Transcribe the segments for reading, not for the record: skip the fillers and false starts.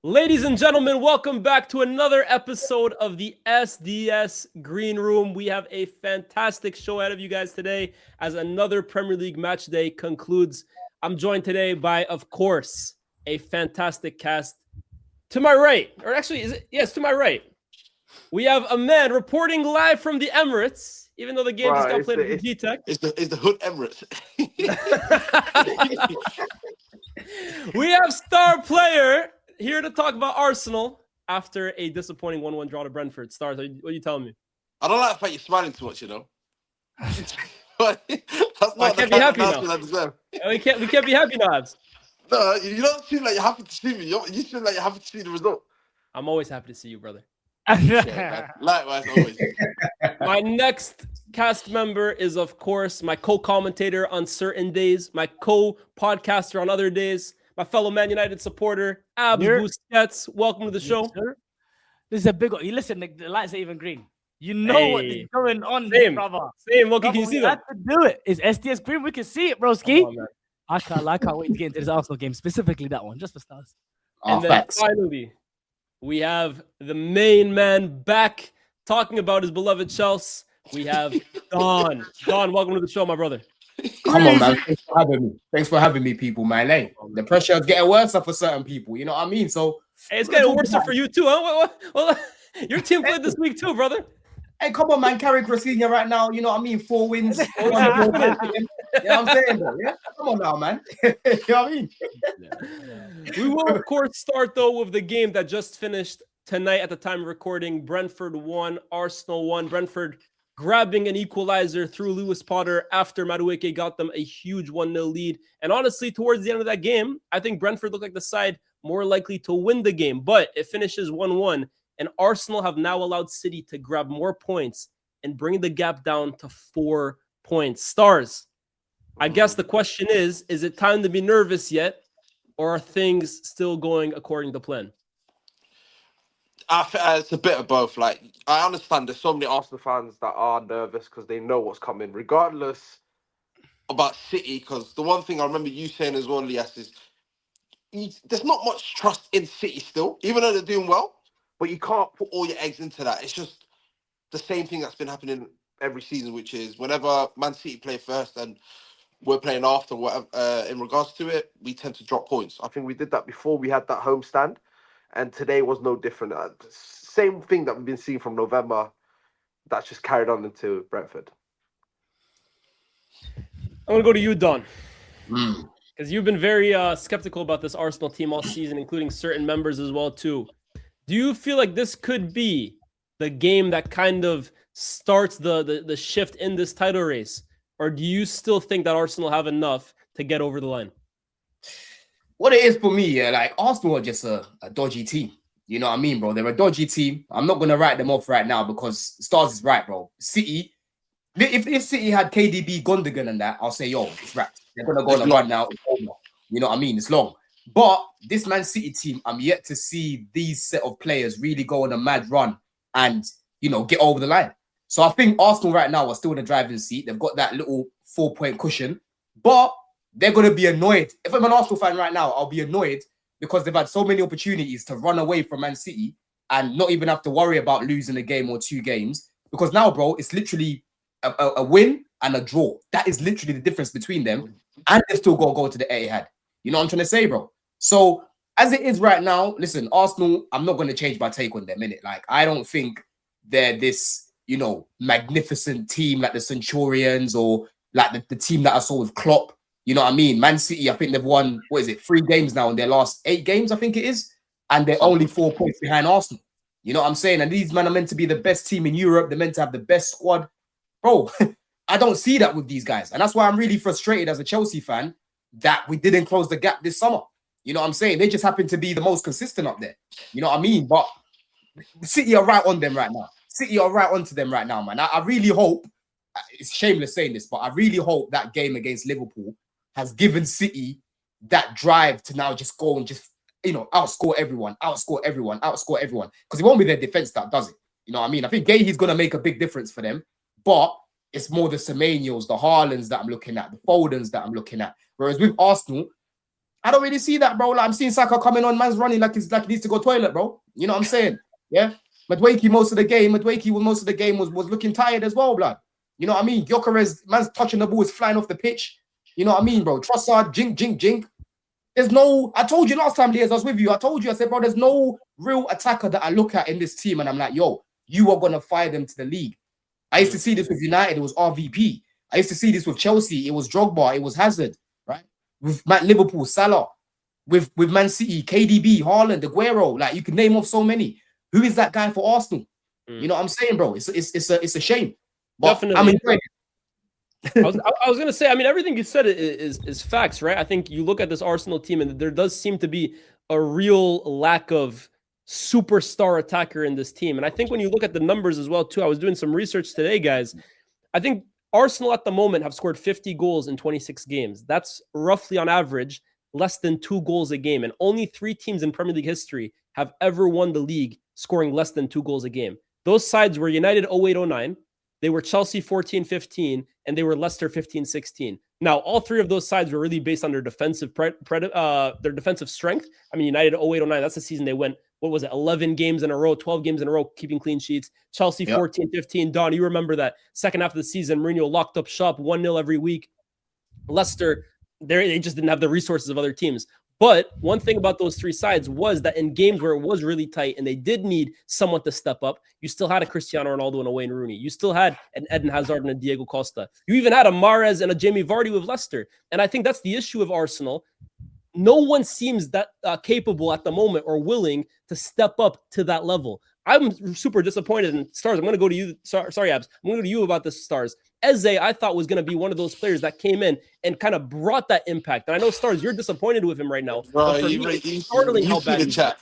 Ladies and gentlemen, welcome back to another episode of the SDS Green Room. We have a fantastic show ahead of you guys today as another Premier League match day concludes. I'm joined today by, of course, a fantastic cast. To my right, or actually, yes, to my right, we have a man reporting live from the Emirates, even though the game just got played at the G-Tech. It's the Hood Emirates. We have Starplayer here to talk about Arsenal after a disappointing 1-1 draw to Brentford. Stars, what are you telling me? I don't like the fact you're smiling too much, you know. That's not I can't be happy now. We can't be happy now, Abs. No, you don't seem like you're happy to see me. You seem like you're happy to see the result. I'm always happy to see you, brother. Yeah, likewise, always. My next cast member is, of course, my co-commentator on certain days, my co-podcaster on other days, my fellow Man United supporter, AbzBusquets. Welcome to the show. Sir. This is a big one. You listen, the lights are even green. You know what is going on here, brother. Same. Loki, can you see that? To do it. It's SDS Green. We can see it, broski. I can't wait to get into this Arsenal game, specifically that one, just for stars. And then finally, we have the main man back talking about his beloved Chelsea. We have Don. Don, welcome to the show, my brother. Come on, man. Thanks for having me, people, man. Hey, the pressure is getting worse for certain people. You know what I mean? So hey, it's getting worse for you too, huh? Well, your team played this week too, brother. Hey, come on, man. Carry Crescentia right now. You know what I mean? 4 wins. You know what I'm saying, bro? Yeah? Come on now, man. You know what I mean? We will, of course, start, though, with the game that just finished tonight at the time of recording. Brentford 1, Arsenal 1. Brentford grabbing an equalizer through Lewis Potter after Madueke got them a huge 1-0 lead. And honestly, towards the end of that game, I think Brentford looked like the side more likely to win the game. But it finishes 1-1. And Arsenal have now allowed City to grab more points and bring the gap down to 4 points. Stars, I guess the question is it time to be nervous yet? Or are things still going according to plan? It's a bit of both. Like, I understand there's so many Arsenal fans that are nervous because they know what's coming, regardless about City. Because the one thing I remember you saying as well, Lyes, is there's not much trust in City still, even though they're doing well. But you can't put all your eggs into that. It's just the same thing that's been happening every season, which is whenever Man City play first and we're playing after, whatever, in regards to it, we tend to drop points. I think we did that before we had that home stand, and today was no different. Same thing that we've been seeing from November, that's just carried on into Brentford. I'm going to go to you, Don. Because you've been very skeptical about this Arsenal team all season, including certain members as well, too. Do you feel like this could be the game that kind of starts the shift in this title race? Or do you still think that Arsenal have enough to get over the line? What it is for me, yeah, like Arsenal are just a dodgy team. You know what I mean, bro? They're a dodgy team. I'm not going to write them off right now because Stars is right, bro. City, if City had KDB, Gundogan and that, I'll say, yo, it's right. They're going to go on the run now. It's over. You know what I mean? It's long. But this Man City team, I'm yet to see these set of players really go on a mad run and, you know, get over the line. So I think Arsenal right now are still in the driving seat. They've got that little 4-point cushion, but they're going to be annoyed. If I'm an Arsenal fan right now, I'll be annoyed because they've had so many opportunities to run away from Man City and not even have to worry about losing a game or 2 games. Because now, bro, it's literally a win and a draw. That is literally the difference between them. And they've still got to go to the Etihad. You know what I'm trying to say, bro? So as it is right now, listen, Arsenal, I'm not going to change my take on them, innit? Like, I don't think they're this, you know, magnificent team like the Centurions or like the team that I saw with Klopp. You know what I mean? Man City, I think they've won, 3 games now in their last 8 games, I think it is. And they're only 4 points behind Arsenal. You know what I'm saying? And these men are meant to be the best team in Europe. They're meant to have the best squad. Bro, I don't see that with these guys. And that's why I'm really frustrated as a Chelsea fan that we didn't close the gap this summer. You know what I'm saying? They just happen to be the most consistent up there. You know what I mean? But City are right on them right now. City are right onto them right now, man. I really hope, it's shameless saying this, but I really hope that game against Liverpool has given City that drive to now just go and just, you know, outscore everyone. Because it won't be their defense that does it. You know what I mean? I think Gahey's going to make a big difference for them, but it's more the Semenyos, the Haalands that I'm looking at, the Fodens that I'm looking at. Whereas with Arsenal, I don't really see that, bro. Like, I'm seeing Saka coming on, man's running like he needs to go toilet, bro. You know what I'm saying? Yeah. Midweek most of the game was looking tired as well, blood. You know what I mean? Gyökeres, man's touching the ball, is flying off the pitch. You know what I mean, bro? Trossard, jink. There's no, I told you last time, Lyes, I was with you. I told you, I said, bro, there's no real attacker that I look at in this team. And I'm like, yo, you are going to fire them to the league. I used to see this with United, it was RVP. I used to see this with Chelsea, it was Drogba, it was Hazard, right? With Liverpool, Salah. With Man City, KDB, Haaland, Aguero. Like, you can name off so many. Who is that guy for Arsenal? You know what I'm saying, bro? It's a shame. But Definitely. I'm enjoying it. I was gonna say, I mean, everything you said is facts, right? I think you look at this Arsenal team, and there does seem to be a real lack of superstar attacker in this team. And I think when you look at the numbers as well, too, I was doing some research today, guys. I think Arsenal at the moment have scored 50 goals in 26 games. That's roughly on average less than 2 goals a game. And only 3 teams in Premier League history have ever won the league scoring less than 2 goals a game. Those sides were United 08-09. They were Chelsea 14-15, and they were Leicester 15-16. Now, all 3 of those sides were really based on their defensive their defensive strength. I mean, United 08-09, that's the season they went, 11 games in a row, 12 games in a row, keeping clean sheets. Chelsea 14-15. Don, you remember that second half of the season, Mourinho locked up shop 1-0 every week. Leicester, they just didn't have the resources of other teams. But one thing about those 3 sides was that in games where it was really tight and they did need someone to step up, you still had a Cristiano Ronaldo and a Wayne Rooney. You still had an Eden Hazard and a Diego Costa. You even had a Mahrez and a Jamie Vardy with Leicester. And I think that's the issue of Arsenal. No one seems that capable at the moment or willing to step up to that level. I'm super disappointed in Stars. I'm going to go to you. Sorry, Abs. I'm going to go to you about this, Stars. Eze, I thought was going to be one of those players that came in and kind of brought that impact. And I know, Stars, you're disappointed with him right now. Bro, you see the chat.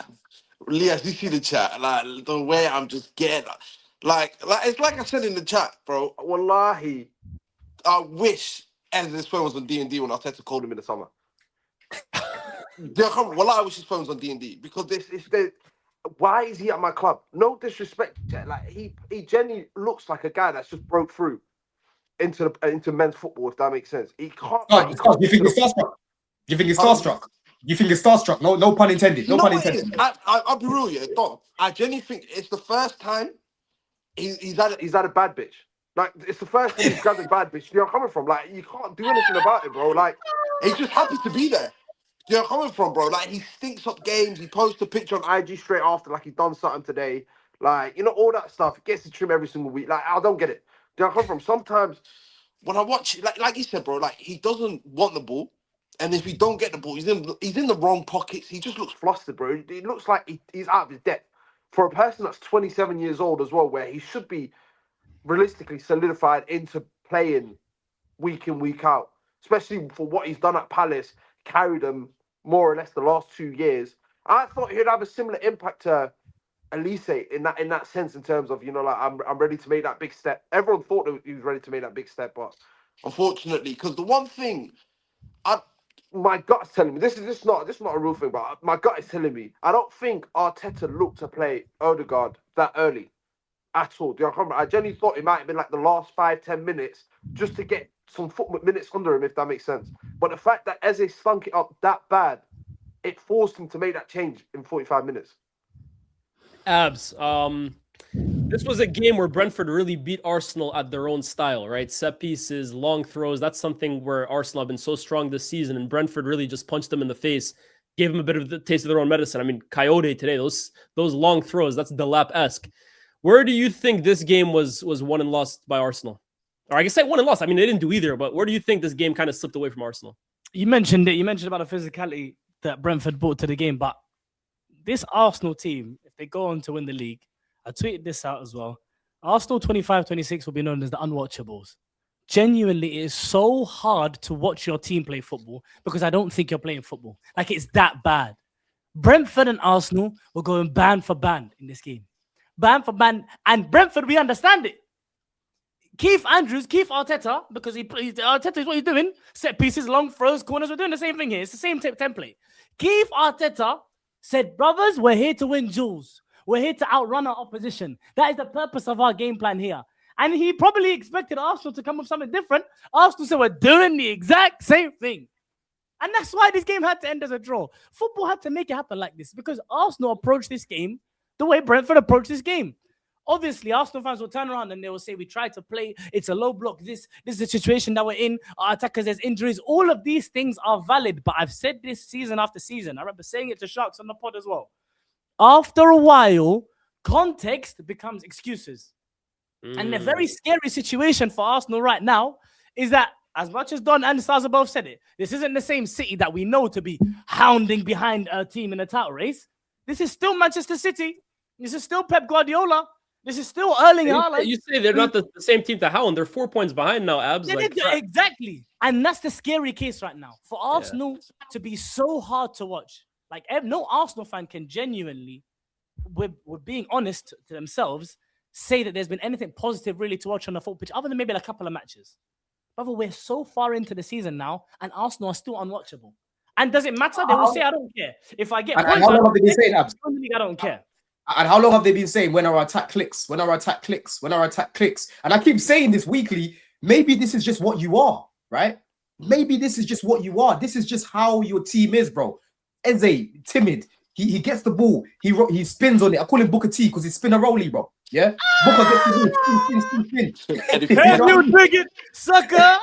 Lyes, you see the chat. Like, the way I'm just getting... Like it's like I said in the chat, bro. Wallahi, I wish Eze's phone was on D&D when Arteta called him in the summer. Wallahi, I wish his phone was on D&D. Because why is he at my club? No disrespect, like he genuinely looks like a guy that's just broke through into men's football, if that makes sense. He can't. You think he's starstruck? You think he's starstruck? You think he's starstruck? No pun intended. No pun intended. I'll be real, yeah, Dom. I genuinely think it's the first time he's had a bad bitch. Like, it's the first time he's grabbed a bad bitch. You know where I'm coming from? Like, you can't do anything about it, bro. Like, he's just happy to be there. You know where I'm coming from, bro? Like, he stinks up games. He posts a picture on IG straight after, like, he's done something today. Like, you know, all that stuff. He gets to trim every single week. Like, I don't get it. You know where I'm coming from? Sometimes when I watch, like you said, bro, like, he doesn't want the ball. And if he don't get the ball, he's in the wrong pockets. He just looks flustered, bro. He looks like he's out of his depth. For a person that's 27 years old as well, where he should be realistically solidified into playing week in, week out, especially for what he's done at Palace, carried them more or less the last 2 years. I thought he'd have a similar impact to Elise in that sense, in terms of, you know, like, I'm ready to make that big step. Everyone thought that he was ready to make that big step, but unfortunately, because the one thing my gut's telling me, this is not a real thing, but my gut is telling me, I don't think Arteta looked to play Odegaard that early at all. Do you know, I genuinely thought it might have been like the last 5-10 minutes just to get some foot minutes under him, if that makes sense. But the fact that Eze stunk it up that bad, it forced him to make that change in 45 minutes. Abs, this was a game where Brentford really beat Arsenal at their own style, right? Set pieces, long throws. That's something where Arsenal have been so strong this season, and Brentford really just punched them in the face, gave them a bit of the taste of their own medicine. I mean, Coyote today, those long throws, that's Delap-esque. Where do you think this game was won and lost by Arsenal? Or I guess say won and lost. I mean, they didn't do either, but where do you think this game kind of slipped away from Arsenal? You mentioned it. You mentioned about the physicality that Brentford brought to the game, but this Arsenal team, if they go on to win the league, I tweeted this out as well. Arsenal 25-26 will be known as the unwatchables. Genuinely, it is so hard to watch your team play football because I don't think you're playing football. Like, it's that bad. Brentford and Arsenal were going band for band in this game. Band for band. And Brentford, we understand it. Keith Arteta, because Arteta is what he's doing. Set pieces, long throws, corners. We're doing the same thing here. It's the same template. Keith Arteta said, brothers, we're here to win duels. We're here to outrun our opposition. That is the purpose of our game plan here. And he probably expected Arsenal to come with something different. Arsenal said, we're doing the exact same thing. And that's why this game had to end as a draw. Football had to make it happen like this because Arsenal approached this game the way Brentford approached this game. Obviously, Arsenal fans will turn around and they will say, we tried to play. It's a low block. This is the situation that we're in. Our attackers, there's injuries. All of these things are valid. But I've said this season after season. I remember saying it to Sharks on the pod as well. After a while, context becomes excuses. And the very scary situation for Arsenal right now is that as much as Don and Stars both said it, this isn't the same City that we know to be hounding behind a team in a title race. This is still Manchester City. This is still Pep Guardiola. This is still Erling Haaland. You say they're not the same team to hound. They're 4 points behind now, Abs. Exactly. And that's the scary case right now. For Arsenal to be so hard to watch. Like, no Arsenal fan can genuinely, with being honest to themselves, say that there's been anything positive really to watch on the football pitch, other than maybe a couple of matches. Brother, we're so far into the season now, and Arsenal are still unwatchable. And does it matter? They will say, I don't care. If I get points, how long have they been saying that? I don't care. And how long have they been saying when our attack clicks, when our attack clicks, when our attack clicks? And I keep saying this weekly, maybe this is just what you are, right? Maybe this is just what you are. This is just how your team is, bro. Eze, timid. He gets the ball. He spins on it. I call him Booker T because he's spin-a-rolly, bro. Yeah? Booker gets the ball. Spin. Can you dig it, sucker?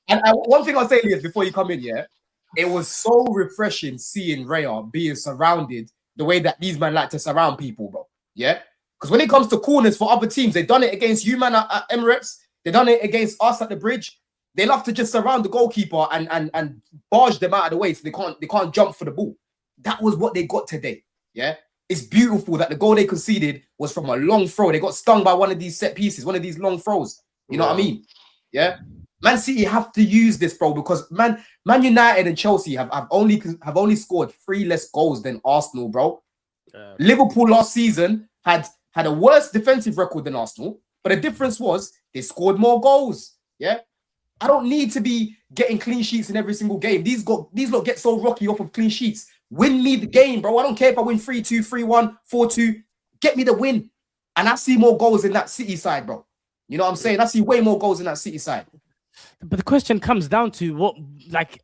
And one thing I'll say, Lyes, before you come in, yeah? It was so refreshing seeing Raya being surrounded the way that these men like to surround people, bro. Yeah? Because when it comes to corners for other teams, they've done it against you, man, at Emirates. They've done it against us at the Bridge. They love to just surround the goalkeeper and barge them out of the way so they can't jump for the ball. That was what they got today. Yeah? It's beautiful that the goal they conceded was from a long throw. They got stung by one of these set pieces, one of these long throws. You know what I mean? Yeah? Man City have to use this, bro, because Man United and Chelsea have only scored 3 less goals than Arsenal, bro. Liverpool last season had a worse defensive record than Arsenal, but the difference was they scored more goals. Yeah, I don't need to be getting clean sheets in every single game. These lot get so rocky off of clean sheets. Win me the game, bro. I don't care if I win 3-2, 3-1, 4-2. Get me the win, and I see more goals in that City side, bro. You know what I'm saying? I see way more goals in that City side. But the question comes down to what, like,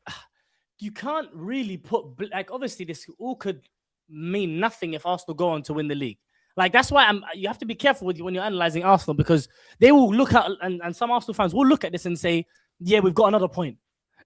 you can't really put, like, obviously this all could mean nothing if Arsenal go on to win the league. Like, that's why you have to be careful when you're analyzing Arsenal, because they will look at, and some Arsenal fans will look at this and say, yeah, we've got another point.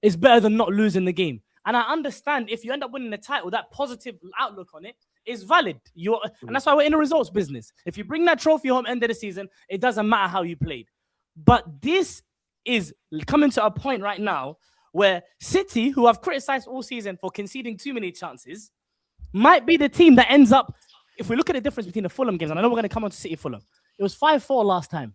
It's better than not losing the game. And I understand if you end up winning the title, that positive outlook on it is valid. And that's why we're in a results business. If you bring that trophy home end of the season, it doesn't matter how you played. But this is coming to a point right now where City, who have criticized all season for conceding too many chances, might be the team that ends up, if we look at the difference between the Fulham games, and I know we're going to come on to City Fulham, it was 5-4 last time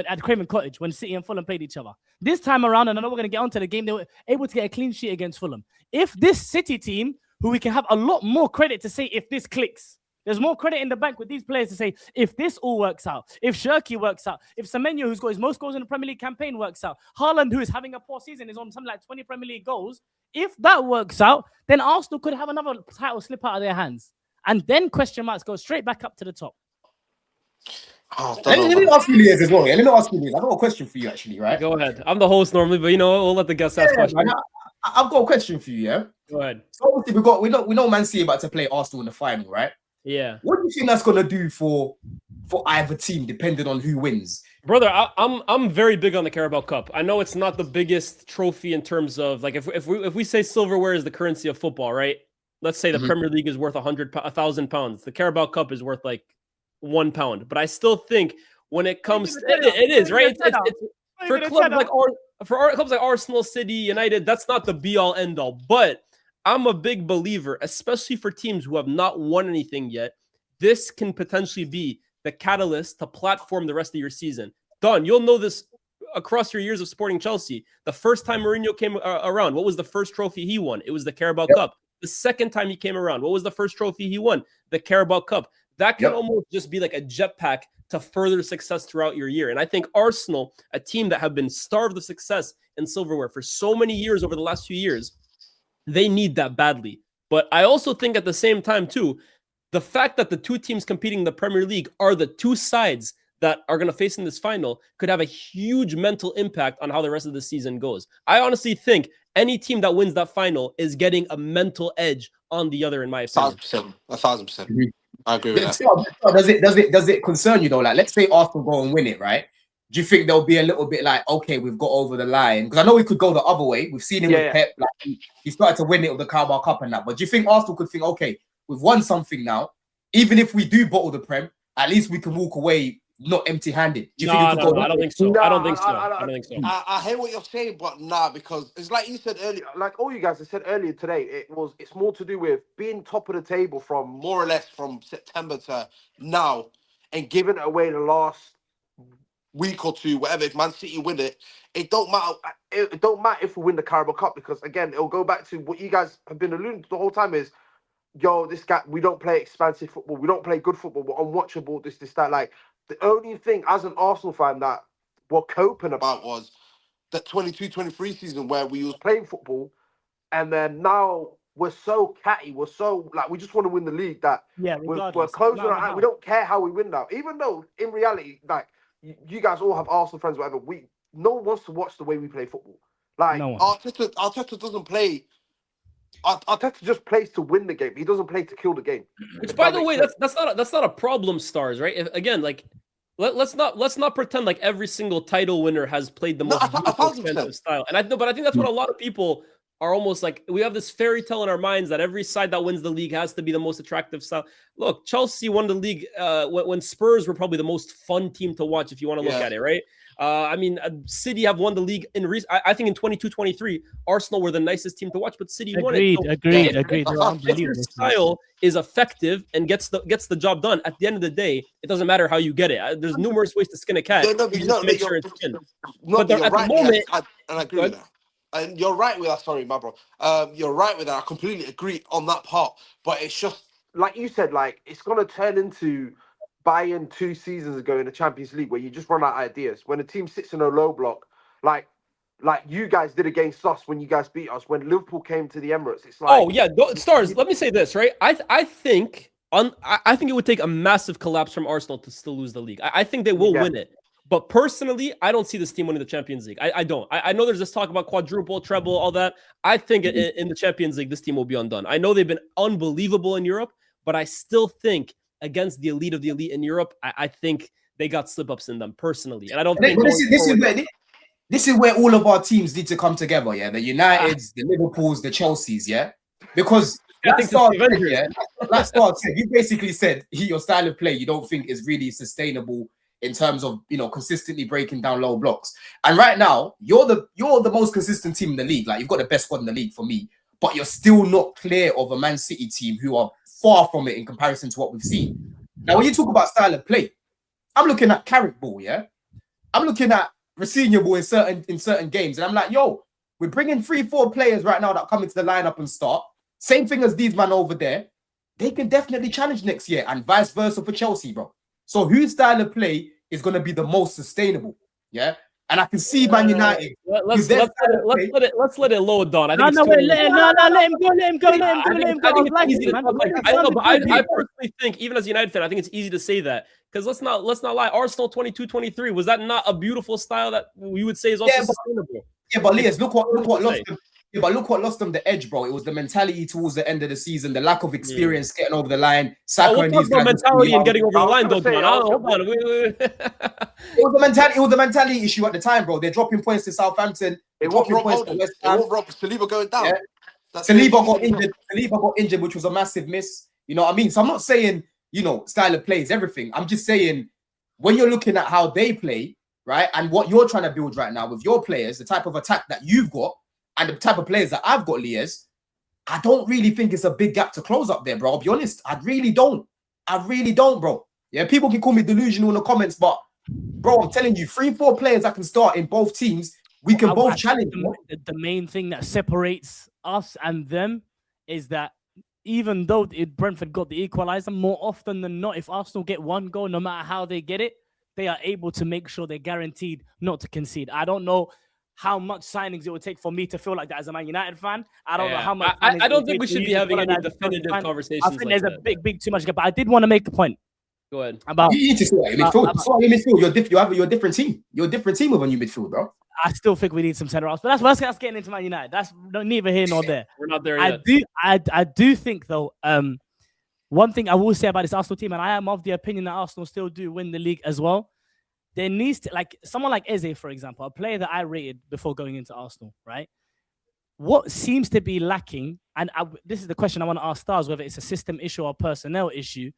at Craven Cottage when City and Fulham played each other. This time around, and I know we're going to get onto the game, they were able to get a clean sheet against Fulham. If this City team, who we can have a lot more credit to say if this clicks, there's more credit in the bank with these players to say if this all works out, if Shirky works out, if Semenyo, who's got his most goals in the Premier League campaign, works out, Haaland, who is having a poor season, is on something like 20 Premier League goals. If that works out, then Arsenal could have another title slip out of their hands. And then question marks go straight back up to the top. Let me ask you, Lyes, as well. Yeah? Let me ask you, Lyes. I've got a question for you, actually, right? Go ahead. I'm the host normally, but we'll let the guests ask questions. I've got a question for you, yeah? Go ahead. So obviously we know Man City about to play Arsenal in the final, right? Yeah. What do you think that's gonna do for either team, depending on who wins? Brother, I'm very big on the Carabao Cup. I know it's not the biggest trophy in terms of, like, if we say silverware is the currency of football, right? Let's say the Premier League is worth 1,000 pounds. The Carabao Cup is worth like £1. But I still think when it comes to it is right. It's for clubs like Arsenal, City, United. That's not the be all end all. But I'm a big believer, especially for teams who have not won anything yet. This can potentially be the catalyst to platform the rest of your season. Don, you'll know this across your years of supporting Chelsea. The first time Mourinho came around, what was the first trophy he won? It was the Carabao Cup. The second time he came around, what was the first trophy he won? The Carabao Cup. That can almost just be like a jetpack to further success throughout your year. And I think Arsenal, a team that have been starved of success in silverware for so many years over the last few years, they need that badly. But I also think at the same time, too, the fact that the two teams competing in the Premier League are the two sides that are going to face in this final could have a huge mental impact on how the rest of the season goes. I honestly think any team that wins that final is getting a mental edge on the other, in my opinion. 1,000%. I agree with that. Does it concern you though? Like, let's say Arsenal go and win it, right? Do you think they'll be a little bit like, okay, we've got over the line? Because I know we could go the other way. We've seen him with Pep. Like, he started to win it with the Carabao Cup and that. But do you think Arsenal could think, okay, we've won something now? Even if we do bottle the Prem, at least we can walk away not empty-handed. Do you think it could go? I don't think so. I don't think so. I hear what you're saying, but because it's like you said earlier, like all you guys have said earlier today, it's more to do with being top of the table from more or less from September to now and giving it away the last week or two, whatever. If Man City win it, it don't matter. It don't matter if we win the Carabao Cup, because again, it'll go back to what you guys have been alluding to the whole time is, yo, this guy, we don't play expansive football, we don't play good football, we're unwatchable, this, that. Like, the only thing as an Arsenal fan that we're coping about was that 22-23 season where we was playing football, and then now we're so catty, we're so like we just want to win the league that we're closing our eyes. We don't care how we win now, even though in reality, like, you guys all have Arsenal friends, whatever. No one wants to watch the way we play football. Like, no Arteta doesn't play. Arteta just plays to win the game. He doesn't play to kill the game. Which, by the way, that's not a problem, Stars, right? Again, like, let's not pretend like every single title winner has played the most beautiful style. And I think that's what a lot of people are almost like. We have this fairy tale in our minds that every side that wins the league has to be the most attractive style. Look, Chelsea won the league when Spurs were probably the most fun team to watch, if you want to look at it, right? City have won the league in I think in 22-23, Arsenal were the nicest team to watch, but City won it. Agreed. If your style is effective and gets the job done, at the end of the day, it doesn't matter how you get it. There's numerous ways to skin a cat. Make sure it's skinned. But at the moment, and I agree with that. And you're right with that. Sorry, my bro. You're right with that. I completely agree on that part. But it's just like you said, like, it's gonna turn into Bayern 2 seasons ago in the Champions League, where you just run out of ideas. When a team sits in a low block, like you guys did against us when you guys beat us, when Liverpool came to the Emirates, it's like, Stars. Let me say this, right? I think it would take a massive collapse from Arsenal to still lose the league. I think they will win it. But personally, I don't see this team winning the Champions League. I don't. I know there's this talk about quadruple, treble, all that. I think in the Champions League, this team will be undone. I know they've been unbelievable in Europe, but I still think against the elite of the elite in Europe, I think they got slip-ups in them personally. And I don't think... This is where all of our teams need to come together, yeah? The Uniteds, the Liverpools, the Chelseas, yeah? Because like Star said, you basically said your style of play you don't think is really sustainable in terms of, consistently breaking down low blocks. And right now, you're the most consistent team in the league. Like, you've got the best squad in the league for me, but you're still not clear of a Man City team who are far from it in comparison to what we've seen. Now, when you talk about style of play, I'm looking at Carrick ball, yeah? I'm looking at Racine ball in certain games, and I'm like, yo, we're bringing 3-4 players right now that come into the lineup and start. Same thing as these man over there. They can definitely challenge next year, and vice versa for Chelsea, bro. So whose style of play is going to be the most sustainable? Yeah. And I can see Man United. Let's let it load down. Let him go. I personally think, even as a United fan, I think it's easy to say that, because let's not lie. Arsenal 22-23, was that not a beautiful style that we would say is also sustainable? Yeah, but Lyes, look what lost them. Yeah, but look what lost them the edge, bro. It was the mentality towards the end of the season, the lack of experience getting over the line. Saka and these guys. Mentality and getting over the line, though, man. Hold on. It was the mentality issue at the time, bro. They're dropping points to Southampton. It won't rob Saliba going down. Yeah. Saliba got injured, which was a massive miss. You know what I mean? So I'm not saying, style of play is everything. I'm just saying, when you're looking at how they play, right, and what you're trying to build right now with your players, the type of attack that you've got, and the type of players that I've got, Lyes, I don't really think it's a big gap to close up there, bro. I'll be honest. I really don't, bro. Yeah, people can call me delusional in the comments, but, bro, I'm telling you, 3-4 players that can start in both teams, we can both challenge. The main thing that separates us and them is that even though Brentford got the equalizer, more often than not, if Arsenal get one goal, no matter how they get it, they are able to make sure they're guaranteed not to concede. I don't know how much signings it would take for me to feel like that as a Man United fan. I don't know how much. I don't think we should be having any definitive conversations. I think there's a big too much. But I did want to make a point. Go ahead. You need to sort out your midfield. You're a different team. You're a different team with a new midfield, bro. I still think we need some centre halves, but that's getting into Man United. That's neither here nor there. We're not there yet. I do think though. One thing I will say about this Arsenal team, and I am of the opinion that Arsenal still do win the league as well. There needs to, like, someone like Eze, for example, a player that I rated before going into Arsenal, right? What seems to be lacking, and this is the question I want to ask Stars, whether it's a system issue or a personnel issue.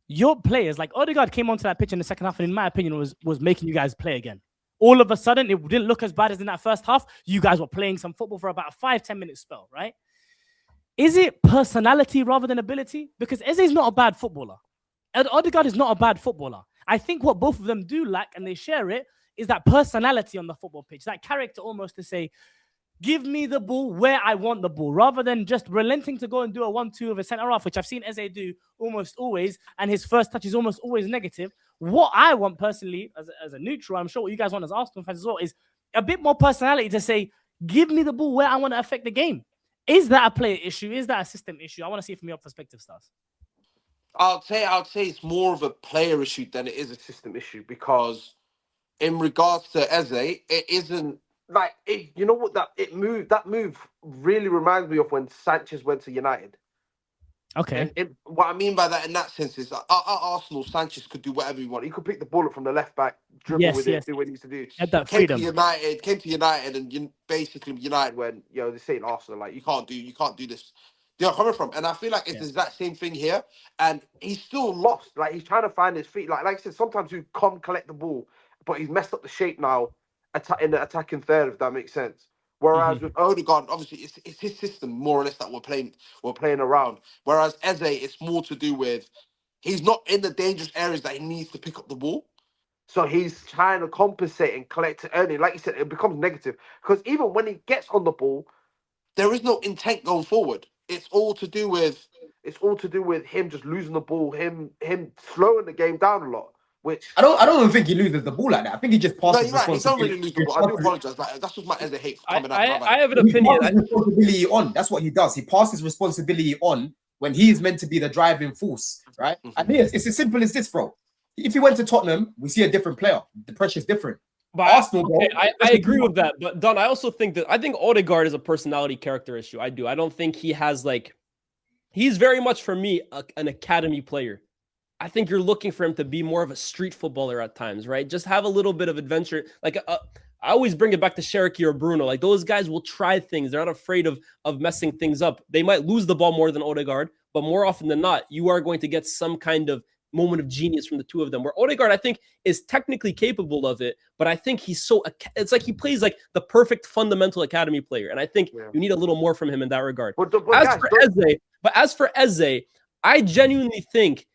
Your players, like Odegaard came onto that pitch in the second half, and in my opinion, was making you guys play again. All of a sudden, it didn't look as bad as in that first half. You guys were playing some football for about a 5-10 minute spell, right? Is it personality rather than ability? Because Eze is not a bad footballer. Odegaard is not a bad footballer. I think what both of them do lack, and they share it, is that personality on the football pitch, that character almost to say, give me the ball where I want the ball, rather than just relenting to go and do a 1-2 of a centre-half, which I've seen Eze do almost always, and his first touch is almost always negative. What I want personally, as a neutral, I'm sure what you guys want as Arsenal fans as well, is a bit more personality to say, give me the ball where I want to affect the game. Is that a player issue? Is that a system issue? I want to see it from your perspective, Stars. I'd say it's more of a player issue than it is a system issue, because in regards to Eze, it isn't like it, you know what, that move really reminds me of when Sanchez went to United. Okay. And what I mean by that in that sense is at Arsenal, Sanchez could do whatever he wanted. He could pick the ball up from the left back, dribble with it, do what he needs to do. Had that freedom. Came to United, and basically United when they say in Arsenal, like you can't do this. They're coming from, and I feel like it's the exact same thing here. And he's still lost. Like he's trying to find his feet. Like I said, sometimes you come collect the ball, but he's messed up the shape now. In the attacking third, if that makes sense. Whereas with Odegaard, obviously it's his system more or less that we're playing around. Whereas Eze, it's more to do with he's not in the dangerous areas that he needs to pick up the ball. So he's trying to compensate and collect it early. Like you said, it becomes negative. Because even when he gets on the ball, there is no intent going forward. It's all to do with him just losing the ball, him slowing the game down a lot. Which I don't even think he loses the ball like that. I think he just passes. No, he don't really lose the ball. I do apologize. Like, that's just my Eze hate coming out. I have an opinion. Responsibility on. That's what he does. He passes responsibility on when he is meant to be the driving force, right? And it's as simple as this, bro. If he went to Tottenham, we see a different player. The pressure is different. But Arsenal, bro, I agree with that. But Don, I also think Odegaard is a personality character issue. I do. I don't think he has he's very much for me an academy player. I think you're looking for him to be more of a street footballer at times, right? Just have a little bit of adventure. Like I always bring it back to Cherokee or Bruno. Like those guys will try things. They're not afraid of messing things up. They might lose the ball more than Odegaard, but more often than not, you are going to get some kind of moment of genius from the two of them. Where Odegaard, I think, is technically capable of it, but I think he's it's like he plays like the perfect fundamental academy player. And I think you need a little more from him in that regard. As for Eze, I genuinely think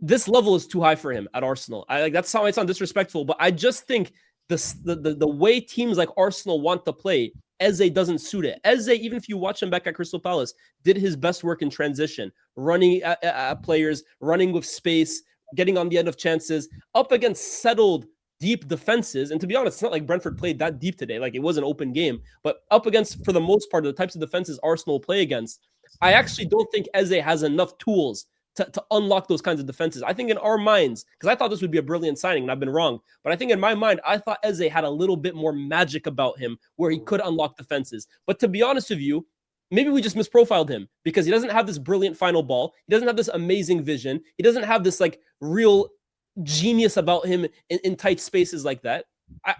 this level is too high for him at Arsenal. That's how I sound disrespectful, but I just think the way teams like Arsenal want to play, Eze doesn't suit it. Eze, even if you watch him back at Crystal Palace, did his best work in transition, running at players, running with space, getting on the end of chances, up against settled deep defenses. And to be honest, it's not like Brentford played that deep today. Like it was an open game, but up against, for the most part, the types of defenses Arsenal play against, I actually don't think Eze has enough tools to unlock those kinds of defenses. I think in our minds, because I thought this would be a brilliant signing and I've been wrong, but I think in my mind, I thought Eze had a little bit more magic about him where he could unlock defenses. But to be honest with you, maybe we just misprofiled him because he doesn't have this brilliant final ball. He doesn't have this amazing vision. He doesn't have this like real genius about him in tight spaces like that.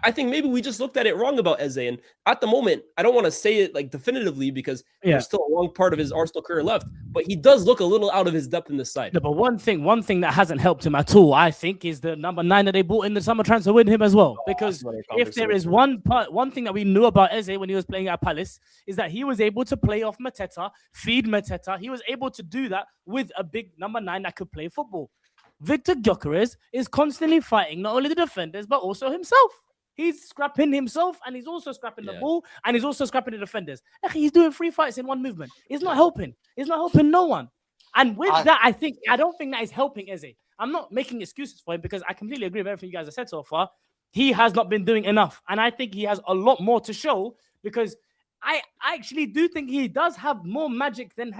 I think maybe we just looked at it wrong about Eze. And at the moment, I don't want to say it like definitively because there's still a long part of his Arsenal career left, but he does look a little out of his depth in this side. Yeah, but one thing that hasn't helped him at all, I think, is the number 9 that they bought in the summer transfer with him as well. Because if there is one thing that we knew about Eze when he was playing at Palace is that he was able to play off Mateta, feed Mateta. He was able to do that with a big number 9 that could play football. Victor Gyökeres is constantly fighting not only the defenders, but also himself. He's scrapping himself, and he's also scrapping the ball, and he's also scrapping the defenders. He's doing 3 fights in one movement. It's not helping. It's not helping no one. And with that, I don't think that is helping Eze. I'm not making excuses for him because I completely agree with everything you guys have said so far. He has not been doing enough, and I think he has a lot more to show because I actually do think he does have more magic than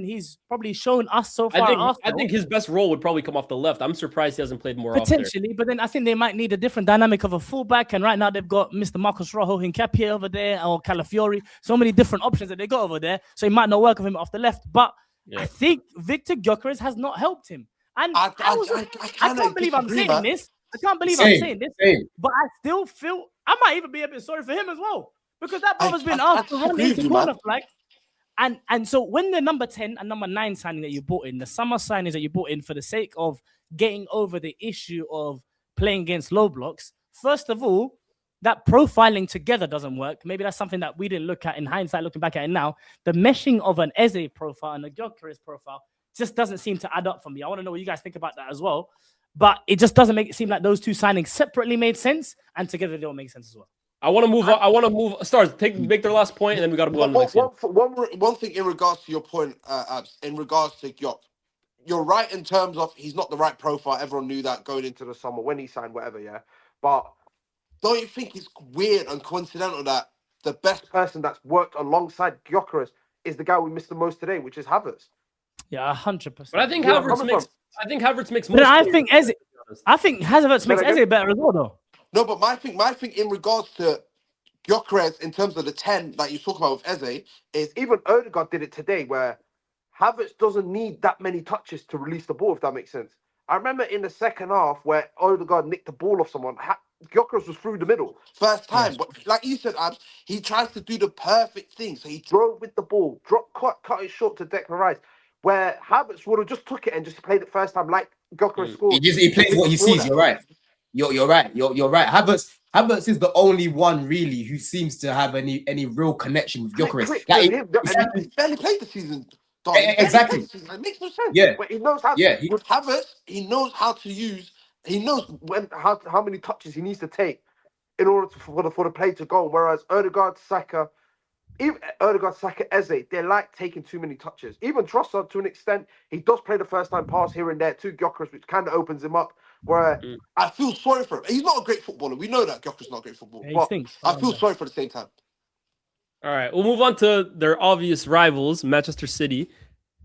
he's probably shown us so far. I think his best role would probably come off the left. I'm surprised he hasn't played more off there. Potentially, but then I think they might need a different dynamic of a fullback. And right now they've got Mr. Marcus Rojo Hincapié over there, or Calafiori. So many different options that they got over there. So it might not work with him off the left. But I think Victor Gyökeres has not helped him. And I can't believe I'm saying this. I can't believe I'm saying this. But I still feel I might even be a bit sorry for him as well. Because that brother's been asked to run into corner flag. And so when the number 10 and number 9 signing that you bought in, the summer signings that you bought in for the sake of getting over the issue of playing against low blocks, first of all, that profiling together doesn't work. Maybe that's something that we didn't look at in hindsight, looking back at it now. The meshing of an Eze profile and a Gyökeres profile just doesn't seem to add up for me. I want to know what you guys think about that as well. But it just doesn't make it seem like those two signings separately made sense and together they don't make sense as well. I want to move on. I want to move. Stars, make their last point, and then we got to move on to the next one thing in regards to your point, Abs, in regards to Gyök, you're right in terms of he's not the right profile. Everyone knew that going into the summer when he signed, whatever, yeah. But don't you think it's weird and coincidental that the best person that's worked alongside Gyökeres is the guy we missed the most today, which is Havertz? Yeah, 100%. But I think Havertz makes more. But I think Havertz makes Eze better as well, though. No, but my thing in regards to Gyökeres in terms of the 10 that you talk about with Eze is even Odegaard did it today where Havertz doesn't need that many touches to release the ball, if that makes sense. I remember in the second half where Odegaard nicked the ball off someone, Gyökeres was through the middle. First time. Yes. But like you said, Abs, he tries to do the perfect thing. So he drove with the ball, cut it short to Declan Rice, where Havertz would have just took it and just played it first time like Gyökeres scored. He plays what he sees, you're right. You're right. You're right. Havertz is the only one really who seems to have any real connection with Gyökeres. He barely played the season. Exactly. It makes no sense. Yeah. But he knows how. With Havertz, he knows how to use. He knows how many touches he needs to take in order for the play to go. Whereas Odegaard, Saka, Eze, they like taking too many touches. Even Trossard, to an extent, he does play the first time pass here and there to Gyökeres, which kind of opens him up. Where I feel sorry for him. He's not a great footballer. We know that Gyökeres is not a great footballer. Yeah, but I feel sorry for the same time. All right, we'll move on to their obvious rivals, Manchester City,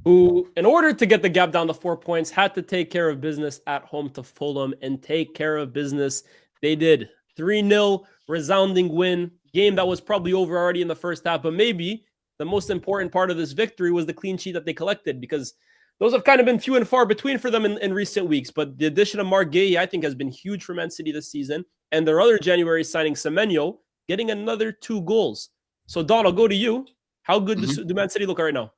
who, in order to get the gap down to 4 points, had to take care of business at home to Fulham and take care of business. They did. 3-0, resounding win. Game that was probably over already in the first half, but maybe the most important part of this victory was the clean sheet that they collected, because those have kind of been few and far between for them in recent weeks. But the addition of Marc Guéhi, I think, has been huge for Man City this season. And their other January signing, Semenyo, getting another 2 goals. So, Don, I'll go to you. How good do Man City look right now?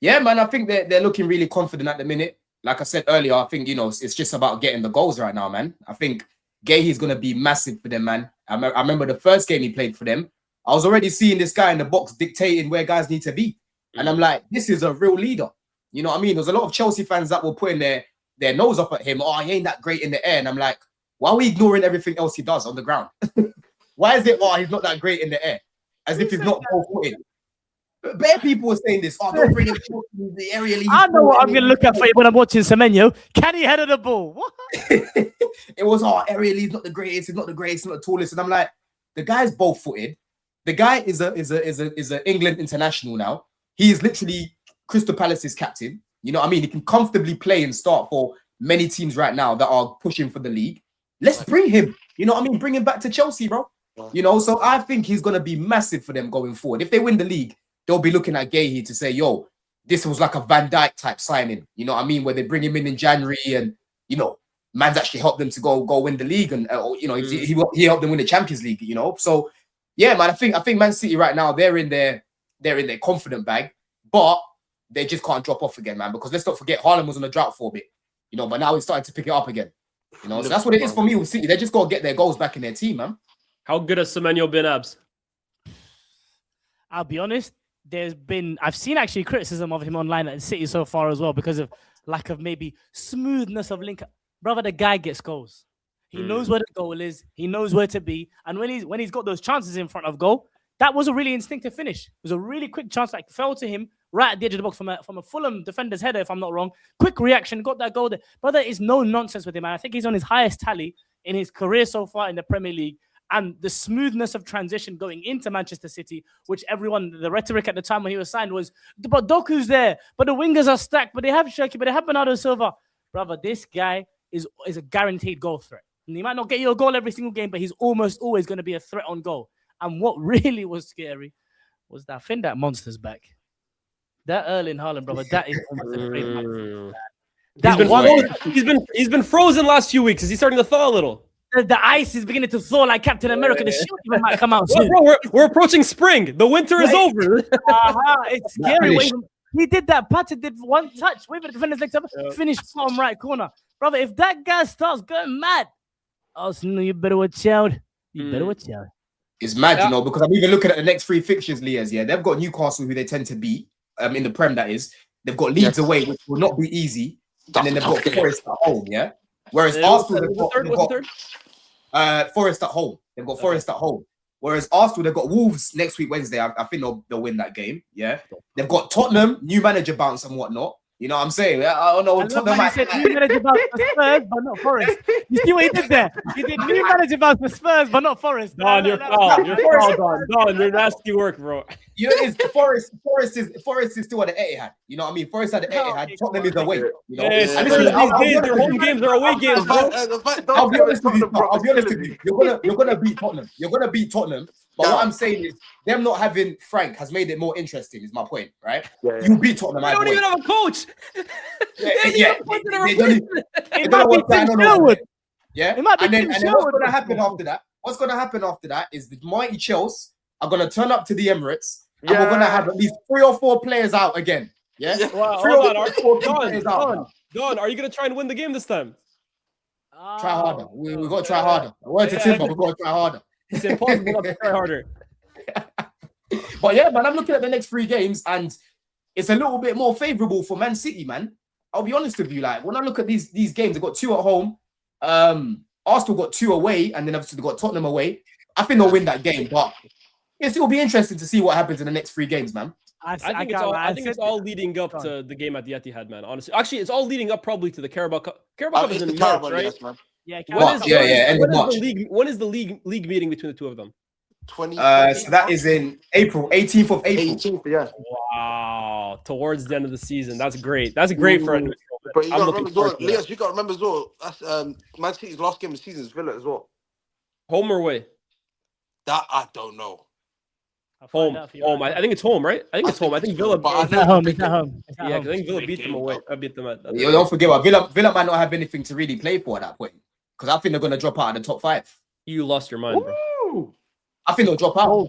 Yeah, man, I think they're looking really confident at the minute. Like I said earlier, I think, it's just about getting the goals right now, man. I think Guéhi is going to be massive for them, man. I remember the first game he played for them. I was already seeing this guy in the box dictating where guys need to be. And I'm like, this is a real leader. You know what I mean? There's a lot of Chelsea fans that were putting their nose up at him. Oh, he ain't that great in the air. And I'm like, why are we ignoring everything else he does on the ground? Why is it, he's not that great in the air? As if he's not ball-footed. Bare people were saying this. Oh, don't bring him to the area. I know what I'm going to look at for when I'm watching Semenyo. Can he header the ball? What? It was, area lead's not the greatest. He's not the greatest. He's not the tallest. And I'm like, the guy's ball-footed. The guy is a England international now. He is literally Crystal Palace's captain. You know what I mean? He can comfortably play and start for many teams right now that are pushing for the league. Let's bring him. You know what I mean? Bring him back to Chelsea, bro. So I think he's going to be massive for them going forward. If they win the league, they'll be looking at Guéhi to say, yo, this was like a Van Dijk type signing. You know what I mean? Where they bring him in January and, man's actually helped them to go win the league. And, he helped them win the Champions League, So, yeah, man, I think Man City right now, they're in their confident bag. But they just can't drop off again, man. Because let's not forget, Haaland was on a drought for a bit. But now he's starting to pick it up again. So that's what it is for me with City. They just got to get their goals back in their team, man. How good has Semenyo been, Abs? I'll be honest. I've seen actually criticism of him online at City so far as well because of lack of maybe smoothness of link. Brother, the guy gets goals. He knows where the goal is. He knows where to be. And when he's got those chances in front of goal, that was a really instinctive finish. It was a really quick chance that fell to him right at the edge of the box from a Fulham defender's header, if I'm not wrong. Quick reaction, got that goal there. Brother, is no nonsense with him, man. I think he's on his highest tally in his career so far in the Premier League. and the smoothness of transition going into Manchester City, which the rhetoric at the time when he was signed was, but Doku's there, but the wingers are stacked, but they have Shirky, but they have Bernardo Silva. Brother, this guy is a guaranteed goal threat. And he might not get you a goal every single game, but he's almost always going to be a threat on goal. And what really was scary was that that monster's back. That Erling Haaland, brother, that is almost a great man. He's been frozen last few weeks. Is he starting to thaw a little? The ice is beginning to thaw like Captain America. The shield even might come out soon. Bro, we're approaching spring. The winter is over. It's scary. He did that. Patrick did one touch. Wave the defender's legs up. Finished bottom right corner. Brother, if that guy starts going mad, Arsenal, you better watch out. You better watch out. It's mad, you know, because I'm even looking at the next 3 fixtures, Lyes. Yeah, they've got Newcastle, who they tend to beat in the Prem, that is. They've got Leeds away, which will not be easy. And then they've got Forest at home, yeah? Whereas Arsenal, they've got Forest at home. They've got Forest at home. Whereas Arsenal, they've got Wolves next week, Wednesday. I think they'll win that game, yeah? They've got Tottenham, new manager bounce and whatnot. You know what I'm saying? I don't know. He said new manager bounce for Spurs, but not Forest. You see what he did there? He did new manager bounce for Spurs, but not Forest. Don, you're foul. You're foul, Don. Don, you're nasty work, bro. You know, it's Forest is still at the Etihad. You know what I mean? Forest at the Etihad. Tottenham is away. You know, these days, their home games are away games, bro. I'll be honest with you. You're gonna beat Tottenham. You're gonna beat Tottenham. But what I'm saying is, them not having Frank has made it more interesting. Is my point, right? You beat Tottenham. They don't even have a coach. They don't know what's going on. Yeah, and then what's gonna happen after that? What's gonna happen after that is the mighty Chelsea are gonna turn up to the Emirates. And we're gonna have at least 3 or 4 players out again. Yeah. Wow, hold on, Don, are you gonna try and win the game this time? Try harder. We gotta try harder. I went to Timber. We gotta try harder. It's impossible not to try harder. But yeah, man, I'm looking at the next 3 games, and it's a little bit more favorable for Man City, man. I'll be honest with you. Like when I look at these games, they've got 2 at home. Arsenal got 2 away, and then obviously they got Tottenham away. I think they'll win that game, but it will be interesting to see what happens in the next 3 games, man. I think it's all leading up to the game at the Etihad, man. Honestly, actually, it's all leading up probably to the Carabao Cup. Carabao Cup is in March, right? Yes, man. Yeah, end of March. When is the league meeting between the 2 of them? 20. So that is in April, 18th of April. 18th, yeah. Wow, towards the end of the season. That's great. That's great for. But you got to remember as well, Lyes, you got to remember as well. That's Man City's last game of the season is Villa as well. Home or away? That I don't know. Home. I think it's home, right? I think it's home. I think Villa. It's at home. Yeah, I think Villa beat them away. I beat them at. You don't forget about Villa might not have anything to really play for at that point, because I think they're going to drop out of the top 5. You lost your mind, bro. Ooh. I think they'll drop out.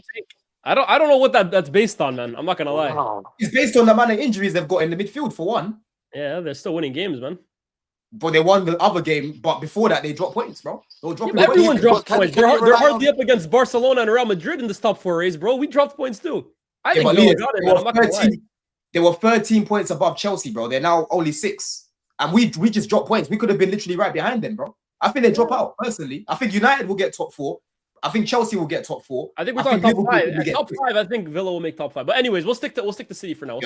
I don't know what that's based on, man. I'm not gonna lie. Wow. It's based on the amount of injuries they've got in the midfield, for one. Yeah, they're still winning games, man. But they won the other game, but before that they dropped points, bro. Everyone dropped points. They're hardly up against Barcelona and Real Madrid in this top 4 race, bro. We dropped points too. I think Villa got it, man. I'm not gonna lie. They were 13 points above Chelsea, bro. They're now only 6. And we just dropped points. We could have been literally right behind them, bro. I think they drop out, personally. I think United will get top 4. I think Chelsea will get top 4. I think we're talking top 5. At top 5, I think Villa will make top 5. But anyways, we'll stick to City for now.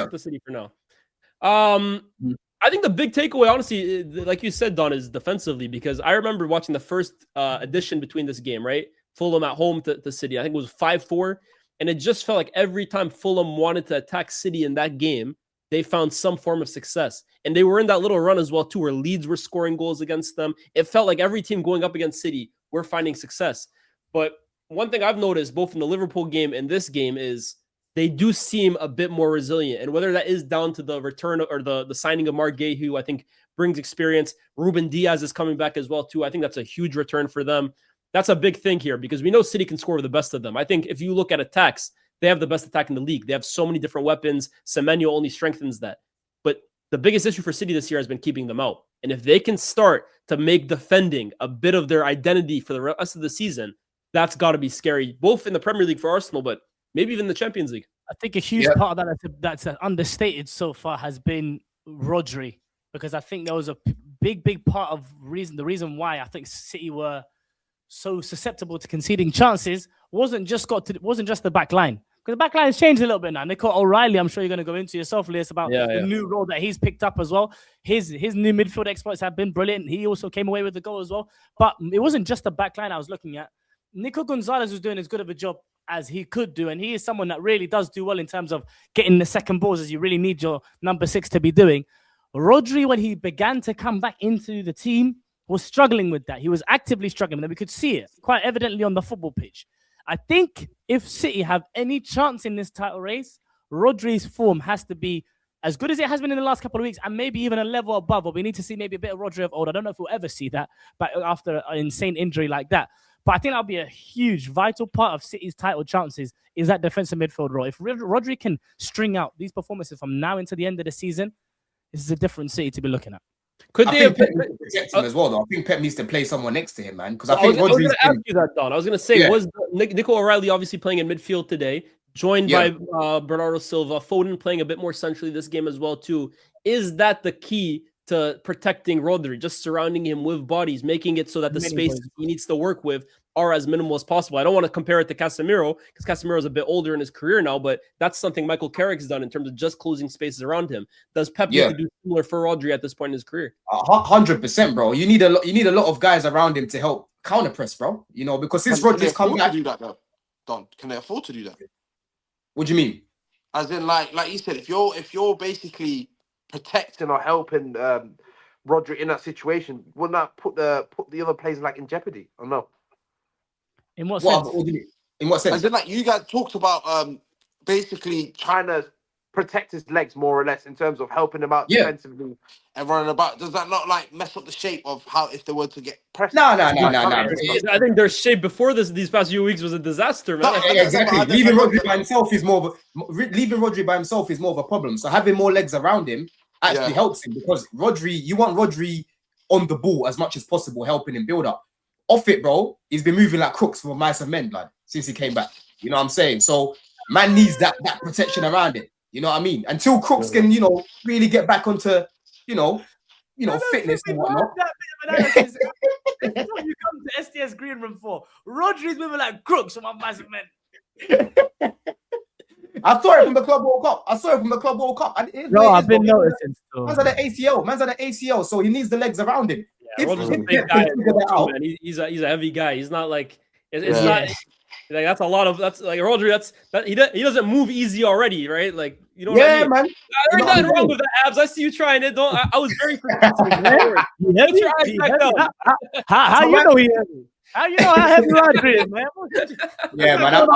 I think the big takeaway, honestly, like you said, Don, is defensively, because I remember watching the first edition between this game, right? Fulham at home to City. I think it was 5-4. And it just felt like every time Fulham wanted to attack City in that game, they found some form of success. And they were in that little run as well, too, where Leeds were scoring goals against them. It felt like every team going up against City were finding success. But one thing I've noticed both in the Liverpool game and this game is they do seem a bit more resilient. And whether that is down to the return or the signing of Mark Gay, who I think brings experience. Ruben Diaz is coming back as well, too. I think that's a huge return for them. That's a big thing here because we know City can score with the best of them. I think if you look at attacks, they have the best attack in the league. They have so many different weapons. Semenyo only strengthens that. But the biggest issue for City this year has been keeping them out. And if they can start to make defending a bit of their identity for the rest of the season, that's got to be scary, both in the Premier League for Arsenal, but maybe even the Champions League. I think a huge part of that's understated so far has been Rodri, because I think there was a big part of the reason why I think City were so susceptible to conceding chances wasn't just the back line. Because the back line has changed a little bit now. Nico O'Reilly, I'm sure you're going to go into yourself, Lyes, about the new role that he's picked up as well. His new midfield exploits have been brilliant. He also came away with the goal as well. But it wasn't just the back line I was looking at. Nico Gonzalez was doing as good of a job as he could do, and he is someone that really does do well in terms of getting the second balls, as you really need your number 6 to be doing. Rodri, when he began to come back into the team, was struggling with that. He was actively struggling, and we could see it quite evidently on the football pitch. I think if City have any chance in this title race, Rodri's form has to be as good as it has been in the last couple of weeks, and maybe even a level above. But we need to see maybe a bit of Rodri of old. I don't know if we'll ever see that, but after an insane injury like that. But I think that'll be a huge, vital part of City's title chances is that defensive midfield role. If Rodri can string out these performances from now into the end of the season, this is a different City to be looking at. Could they protect him as well, though? I think Pep needs to play someone next to him, man. Because I think Rodri's going to ask you that, Don. I was going to say, was Nico O'Reilly obviously playing in midfield today, joined by Bernardo Silva, Foden playing a bit more centrally this game as well, too. Is that the key to protecting Rodri, just surrounding him with bodies, making it so that the spaces he needs to work with are as minimal as possible? I don't want to compare it to Casemiro because Casemiro is a bit older in his career now, but that's something Michael Carrick's done in terms of just closing spaces around him. Does Pep need to do similar for Rodri at this point in his career? 100%, bro. You need a lot of guys around him to help counter press, bro. You know, because since Rodri's come back, do that, though? Don, can they afford to do that? What do you mean? As in, like you said, if you're basically protecting or helping Rodri in that situation, wouldn't that put the other players like in jeopardy? Or no? In what sense? In what sense? As in, like you guys talked about, basically trying to protect his legs more or less in terms of helping him out defensively and running about. Does that not like mess up the shape of how if they were to get pressed? No. I think their shape before these past few weeks was a disaster, man. No, exactly. Leaving Rodri by himself is more of a problem. So having more legs around him actually helps him, because you want Rodri on the ball as much as possible, helping him build up. Off it, bro, he's been moving like crooks for mice and men, blood, since he came back. You know what I'm saying? So man needs that protection around it. You know what I mean? Until Crooks can, really get back onto, fitness and whatnot. That's what you come to SDS Green Room for. Rodri's moving like Crooks from my massive men. I saw it from the Club World Cup. I've been noticing. Man's at the ACL, so he needs the legs around him. Rodri's a big guy, man. He's a heavy guy. He's not like it's not. Like that's a lot of Rodri. He doesn't move easy already, right? Like you know. What I mean? Man. There's nothing wrong with the abs. I see you trying it. I was very persistent. Get your eyes back up. How you know he heavy? How you know how heavy Rodri is, man? Yeah, man.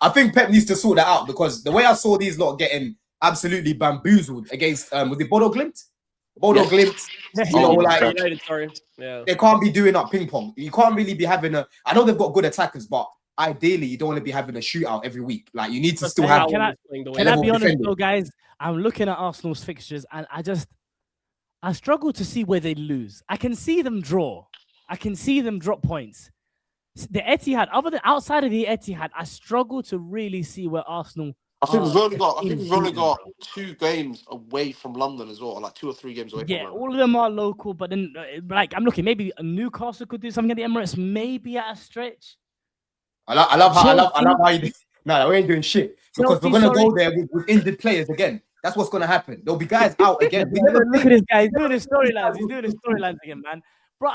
I think Pep needs to sort that out, because the way I saw these lot getting absolutely bamboozled against was it Bodo Glimt? They can't be doing up ping pong. You can't really be having I know they've got good attackers, but ideally you don't want to be having a shootout every week. Like you need to still have. Can I be honest though, guys? I'm looking at Arsenal's fixtures and I struggle to see where they lose. I can see them draw. I can see them drop points. The Etihad, outside of the Etihad, I struggle to really see where Arsenal. I think we've only got 2 games away from London as well, like 2 or 3 games away. Yeah, all of them are local, but then I'm looking. Maybe Newcastle could do something at the Emirates, maybe at a stretch. I love how you do. No, we ain't doing shit, because we're gonna go there with injured players again. That's what's gonna happen. There'll be guys out again. Look at this guy. He's doing his storylines. He's doing his storylines again, man. Bro,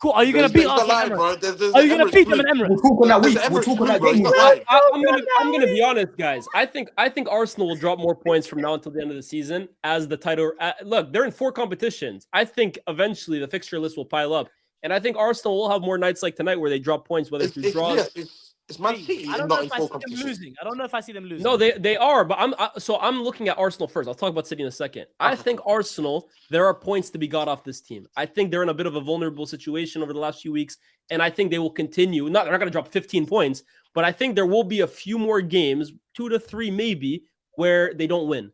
cool. Are you going to beat Arsenal? Are you going to beat them in Emirates? We'll talk on that week. We'll talk on that game. I'm going to be honest, guys. I think Arsenal will drop more points from now until the end of the season as the title. Look, they're in 4 competitions. I think eventually the fixture list will pile up. And I think Arsenal will have more nights like tonight where they drop points, whether through draws. It's Man City. I don't know if I see them losing. I don't know if I see them losing. No, they are, but I'm looking at Arsenal first. I'll talk about City in a second. I think Arsenal, there are points to be got off this team. I think they're in a bit of a vulnerable situation over the last few weeks, and I think they will continue. They're not going to drop 15 points, but I think there will be a few more games, 2 to 3 maybe, where they don't win.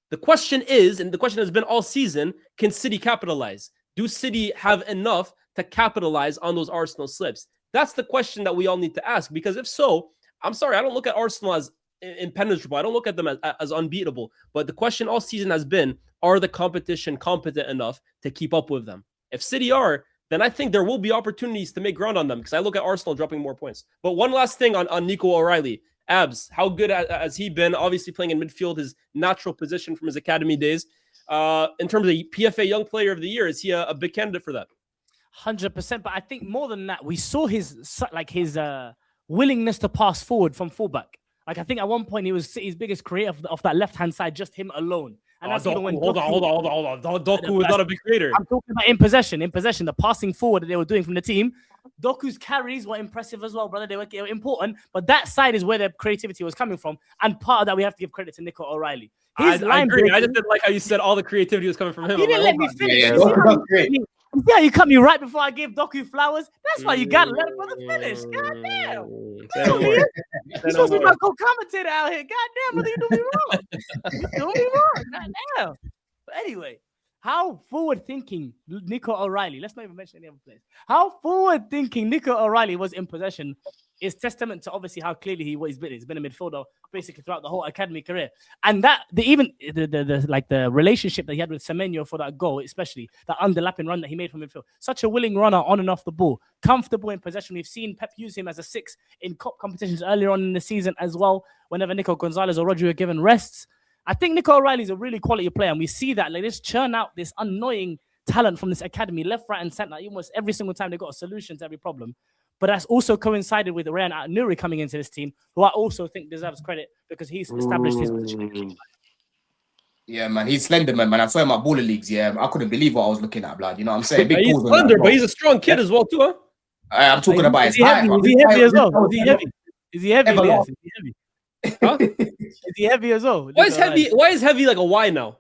The question is, and the question has been all season, can City capitalize? Do City have enough to capitalize on those Arsenal slips? That's the question that we all need to ask, because if so, I'm sorry, I don't look at Arsenal as impenetrable. I don't look at them as unbeatable. But the question all season has been, are the competition competent enough to keep up with them? If City are, then I think there will be opportunities to make ground on them, because I look at Arsenal dropping more points. But one last thing on Nico O'Reilly. Abs, how good has he been? Obviously playing in midfield, his natural position from his academy days. In terms of PFA Young Player of the Year, is he a big candidate for that? 100%. But I think more than that, we saw his willingness to pass forward from fullback. Like, I think at one point he was City's biggest creator of that left-hand side, just him alone. And that's even when hold on. Doku was not a big creator. I'm talking about in possession, the passing forward that they were doing from the team. Doku's carries were impressive as well, brother. They were important, but that side is where their creativity was coming from. And part of that, we have to give credit to Nico O'Reilly. I agree. I just didn't like how you said all the creativity was coming from him. You didn't let me finish. Yeah, you cut me right before I gave Doku flowers. That's why you got to let him brother finish. God damn. You're supposed to be my co-commentator out here. God damn, brother, you do me wrong. You do me wrong. God damn. But anyway, how forward-thinking Nico O'Reilly, let's not even mention any other players. How forward-thinking Nico O'Reilly was in possession is testament to obviously how clearly he's been a midfielder basically throughout the whole academy career. And that the relationship that he had with Semenyo for that goal, especially that underlapping run that he made from midfield, such a willing runner on and off the ball, comfortable in possession. We've seen Pep use him as a 6 in cup competitions earlier on in the season as well, whenever Nico Gonzalez or Rodri were given rests. I think Nico O'Reilly is a really quality player, and we see that. Like, just churn out this annoying talent from this academy, left, right, and centre. Almost every single time they got a solution to every problem. But that's also coincided with Ryan Nuri coming into this team, who I also think deserves credit because he's established his position. Yeah, man, he's slender, man. I saw him at baller leagues. Yeah, I couldn't believe what I was looking at, blood. You know what I'm saying? Big he's slender, but he's a strong kid as well, too, huh? I'm talking about his height. Is he heavy as well? Is he heavy? Is he heavy? Is he heavy? Huh? Is he heavy as well? Why is heavy like a Y now?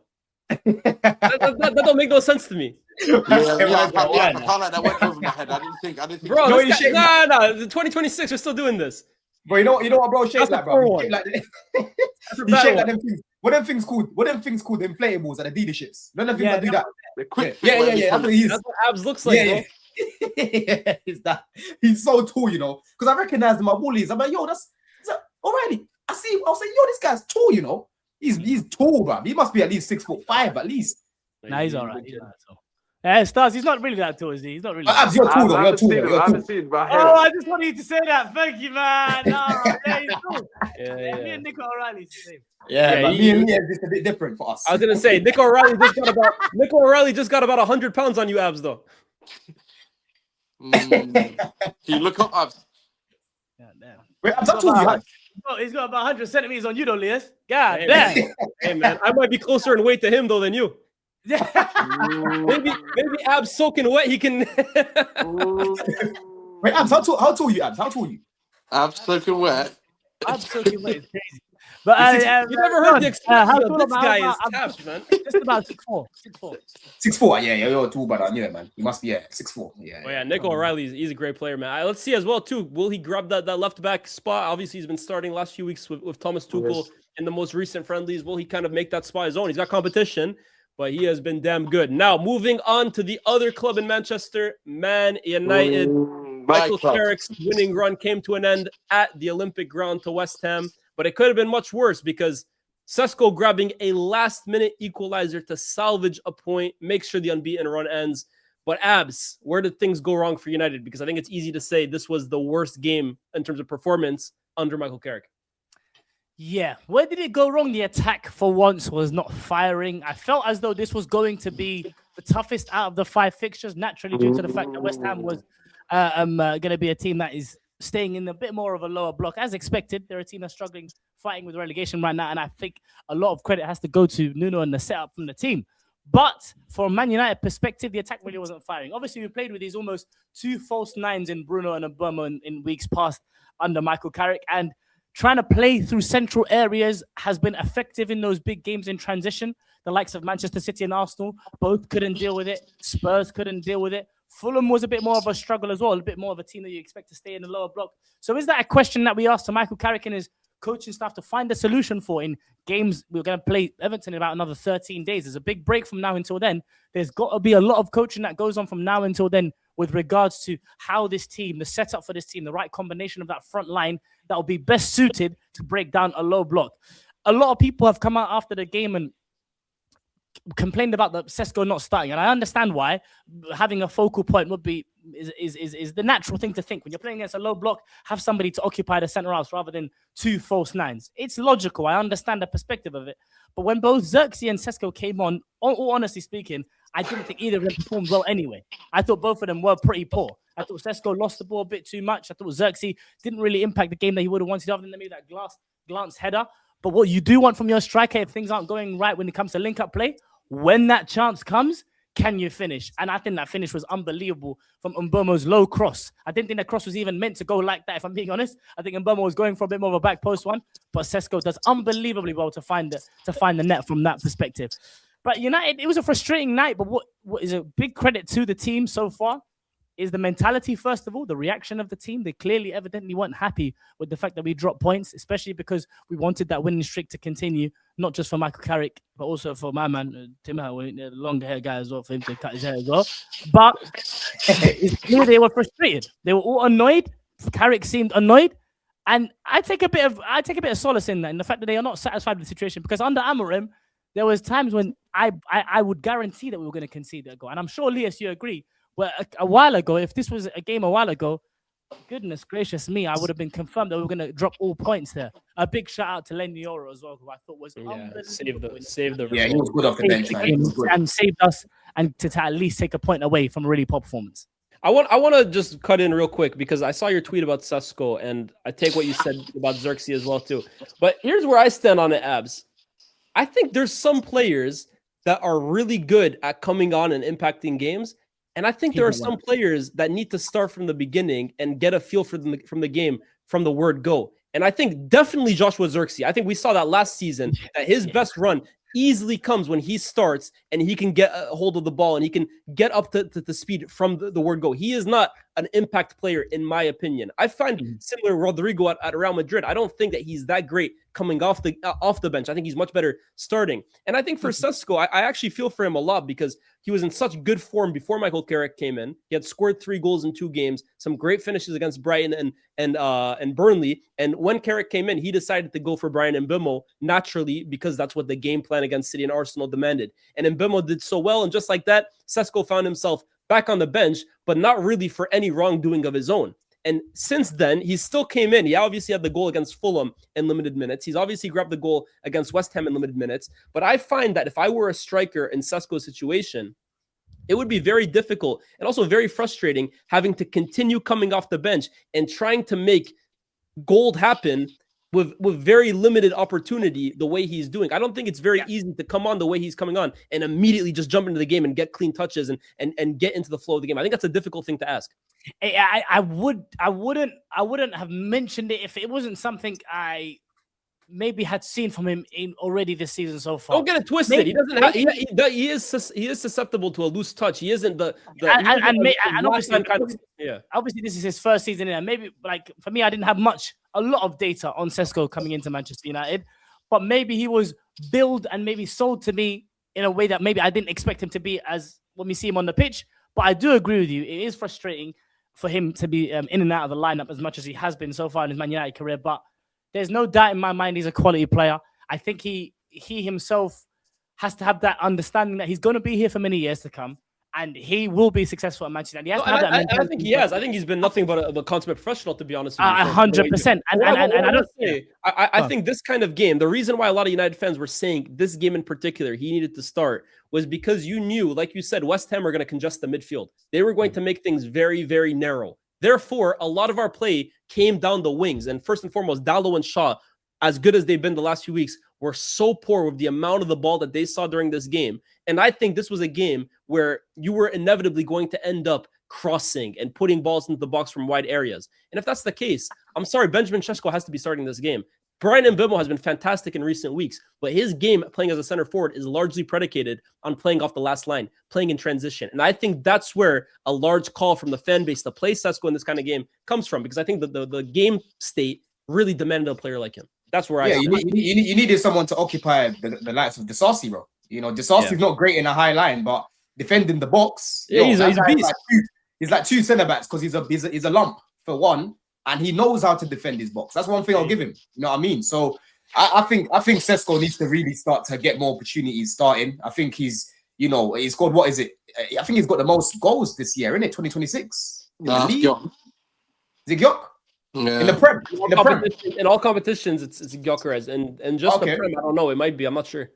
that don't make no sense to me. I can't let that went over my head. I didn't think. Bro, no, 2026, we're still doing this. Bro, you know what, bro? Shake like, bro. He shake like them things. What them things called? The inflatables at the dealerships. None of them that do that. Yeah. That's what Abs looks like, bro. Yeah, he's so tall, you know. Because I recognize my bullies. I'm like, yo, that's O'Reilly. I was like, yo, this guy's tall, you know. He's tall, bro. He must be at least 6'5" at least. Nah, he's all right. He's not tall. Stars, he's not really that tall, is he? He's not really. Abs, you're tall, though. You're tall. I haven't seen, bro. Oh, I just wanted you to say that. Thank you, man. No, yeah, he's cool. Yeah. Me and Nico O'Reilly's the same. Yeah, but me and Lee is just a bit different for us. I was gonna say Nico O'Reilly just got about 100 pounds on you, Abs, though. Can you look up Abs? God damn. Wait, Abs, I told you. Oh, he's got about 100 centimeters on you, though, Lyes. God damn. Hey, man, I might be closer in weight to him though than you. Yeah. maybe Abs soaking wet. He can. Wait, Abs, how tall are you, Abs? How tall are you? Abs soaking wet. Abs soaking wet is crazy. But you never heard the expression of this guy is tapped, man. Just about 6'4". 6'4", yeah, you're tall, but I knew it, man. He must be 6'4". Yeah. Oh yeah, Nico O'Reilly, he's a great player, man. Let's see as well too. Will he grab that left back spot? Obviously, he's been starting last few weeks with Thomas Tuchel in the most recent friendlies. Will he kind of make that spot his own? He's got competition, but he has been damn good. Now, moving on to the other club in Manchester, Man United. Michael Carrick's winning run came to an end at the Olympic ground to West Ham, but it could have been much worse because Sesko grabbing a last-minute equalizer to salvage a point, make sure the unbeaten run ends. But Abs, where did things go wrong for United? Because I think it's easy to say this was the worst game in terms of performance under Michael Carrick. Yeah, where did it go wrong? The attack for once was not firing. I felt as though this was going to be the toughest out of the 5 fixtures, naturally due to the fact that West Ham was going to be a team that is staying in a bit more of a lower block. As expected, they're a team that's struggling, fighting with relegation right now, and I think a lot of credit has to go to Nuno and the setup from the team. But from a Man United perspective, the attack really wasn't firing. Obviously, we played with these almost 2 false nines in Bruno and Mbeumo in weeks past under Michael Carrick, and trying to play through central areas has been effective in those big games in transition. The likes of Manchester City and Arsenal both couldn't deal with it. Spurs couldn't deal with it. Fulham was a bit more of a struggle as well, a bit more of a team that you expect to stay in the lower block. So is that a question that we asked to Michael Carrick and his coaching staff to find a solution for in games? We're going to play Everton in about another 13 days. There's a big break from now until then. There's got to be a lot of coaching that goes on from now until then with regards to how this team, the setup for this team, the right combination of that front line that will be best suited to break down a low block. A lot of people have come out after the game and complained about the Sesko not starting, and I understand why. Having a focal point would be is the natural thing to think when you're playing against a low block. Have somebody to occupy the centre halves rather than two false nines. It's logical. I understand the perspective of it. But when both Xerxes and Sesko came on, all honestly speaking, I didn't think either of them performed well anyway. I thought both of them were pretty poor. I thought Sesko lost the ball a bit too much. I thought Xerxes didn't really impact the game that he would have wanted, other than maybe that glance header. But what you do want from your striker, if things aren't going right when it comes to link-up play, when that chance comes, can you finish? And I think that finish was unbelievable from Mbomo's low cross. I didn't think the cross was even meant to go like that, if I'm being honest. I think Mbomo was going for a bit more of a back post one, but Sesko does unbelievably well to find the net from that perspective. But United, it was a frustrating night, but what is a big credit to the team so far is the mentality, first of all, the reaction of the team. They clearly, evidently weren't happy with the fact that we dropped points, especially because we wanted that winning streak to continue, not just for Michael Carrick, but also for my man, Tim Howard, the long hair guy as well, for him to cut his hair as well. But it's clear they were frustrated. They were all annoyed. Carrick seemed annoyed. And I take a bit of solace in that, in the fact that they are not satisfied with the situation, because under Amorim, there was times when I would guarantee that we were going to concede that goal. And I'm sure, Lyes, you agree. Well, a while ago, if this was a game a while ago, goodness gracious me, I would have been confirmed that we were going to drop all points there. A big shout out to Lenny Yoro as well, who I thought was unbelievable. Save the Yeah, he was good off the bench, man. And saved us, and to at least take a point away from a really poor performance. I want to just cut in real quick because I saw your tweet about Sesko, and I take what you said about Xerxes as well too. But here's where I stand on it, Abs. I think there's some players that are really good at coming on and impacting games. And I think there are some players that need to start from the beginning and get a feel from the game from the word go. And I think definitely Joshua Xerxes. I think we saw that last season, that his best run easily comes when he starts and he can get a hold of the ball and he can get up to the speed from the word go. He is not an impact player, in my opinion. I find similar Rodrigo at Real Madrid. I don't think that he's that great coming off the bench. I think he's much better starting. And I think for Sesko, I actually feel for him a lot because he was in such good form before Michael Carrick came in. He had scored 3 goals in 2 games, some great finishes against Brighton and Burnley. And when Carrick came in, he decided to go for Brian Mbeumo naturally because that's what the game plan against City and Arsenal demanded. And Mbeumo did so well, and just like that, Sesko found himself back on the bench, but not really for any wrongdoing of his own. And since then, he still came in. He obviously had the goal against Fulham in limited minutes. He's obviously grabbed the goal against West Ham in limited minutes. But I find that if I were a striker in Sesko's situation, it would be very difficult and also very frustrating having to continue coming off the bench and trying to make gold happen with very limited opportunity the way he's doing. I don't think it's very easy to come on the way he's coming on and immediately just jump into the game and get clean touches and get into the flow of the game. I think that's a difficult thing to ask. I wouldn't have mentioned it if it wasn't something I maybe had seen from him already this season so far. Don't get it twisted. Maybe, he doesn't have, he is susceptible to a loose touch. He isn't obviously this is his first season in, and maybe like for me, I didn't have a lot of data on Sesko coming into Manchester United, but maybe he was billed and maybe sold to me in a way that maybe I didn't expect him to be as when we see him on the pitch. But I do agree with you. It is frustrating for him to be in and out of the lineup as much as he has been so far in his Man United career, but there's no doubt in my mind he's a quality player. I think he himself has to have that understanding that he's going to be here for many years to come, and he will be successful at Manchester United. I think he has. I think he's been nothing but a consummate professional, to be honest with you. 100%. I think this kind of game, the reason why a lot of United fans were saying this game in particular, he needed to start, was because you knew, like you said, West Ham were going to congest the midfield. They were going to make things very, very narrow. Therefore, a lot of our play came down the wings. And first and foremost, Dalot and Shaw, as good as they've been the last few weeks, were so poor with the amount of the ball that they saw during this game. And I think this was a game where you were inevitably going to end up crossing and putting balls into the box from wide areas. And if that's the case, I'm sorry, Benjamin Šeško has to be starting this game. Brian Mbeumo has been fantastic in recent weeks, but his game playing as a center forward is largely predicated on playing off the last line, playing in transition. And I think that's where a large call from the fan base to play Sesko in this kind of game comes from, because I think the game state really demanded a player like him. That's where I you needed someone to occupy the likes of Disasi, bro. You know, Disasi's not great in a high line, but defending the box, he's a beast. He's like 2 centre backs because he's a lump for one. And he knows how to defend his box. That's one thing I'll give him. You know what I mean? So I think Sesko needs to really start to get more opportunities starting. I think he's got what is it? I think he's got the most goals this year, isn't it? 2026 in the league. Is it Gyok? Yeah. In the Prem. In all competitions, it's Gyökeres, and just the Prem. I don't know. It might be. I'm not sure.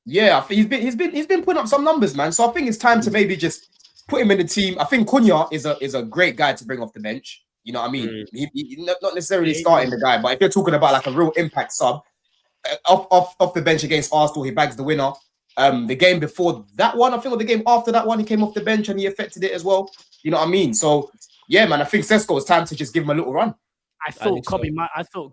Yeah, he's been putting up some numbers, man. So I think it's time to maybe just put him in the team. I think Cunha is a great guy to bring off the bench. You know what I mean? He not necessarily starting the guy, but if you're talking about like a real impact sub, off the bench against Arsenal, he bags the winner. The game before that one, I think, or the game after that one, he came off the bench and he affected it as well. You know what I mean? So yeah, man, I think Sesko, it's time to just give him a little run. I thought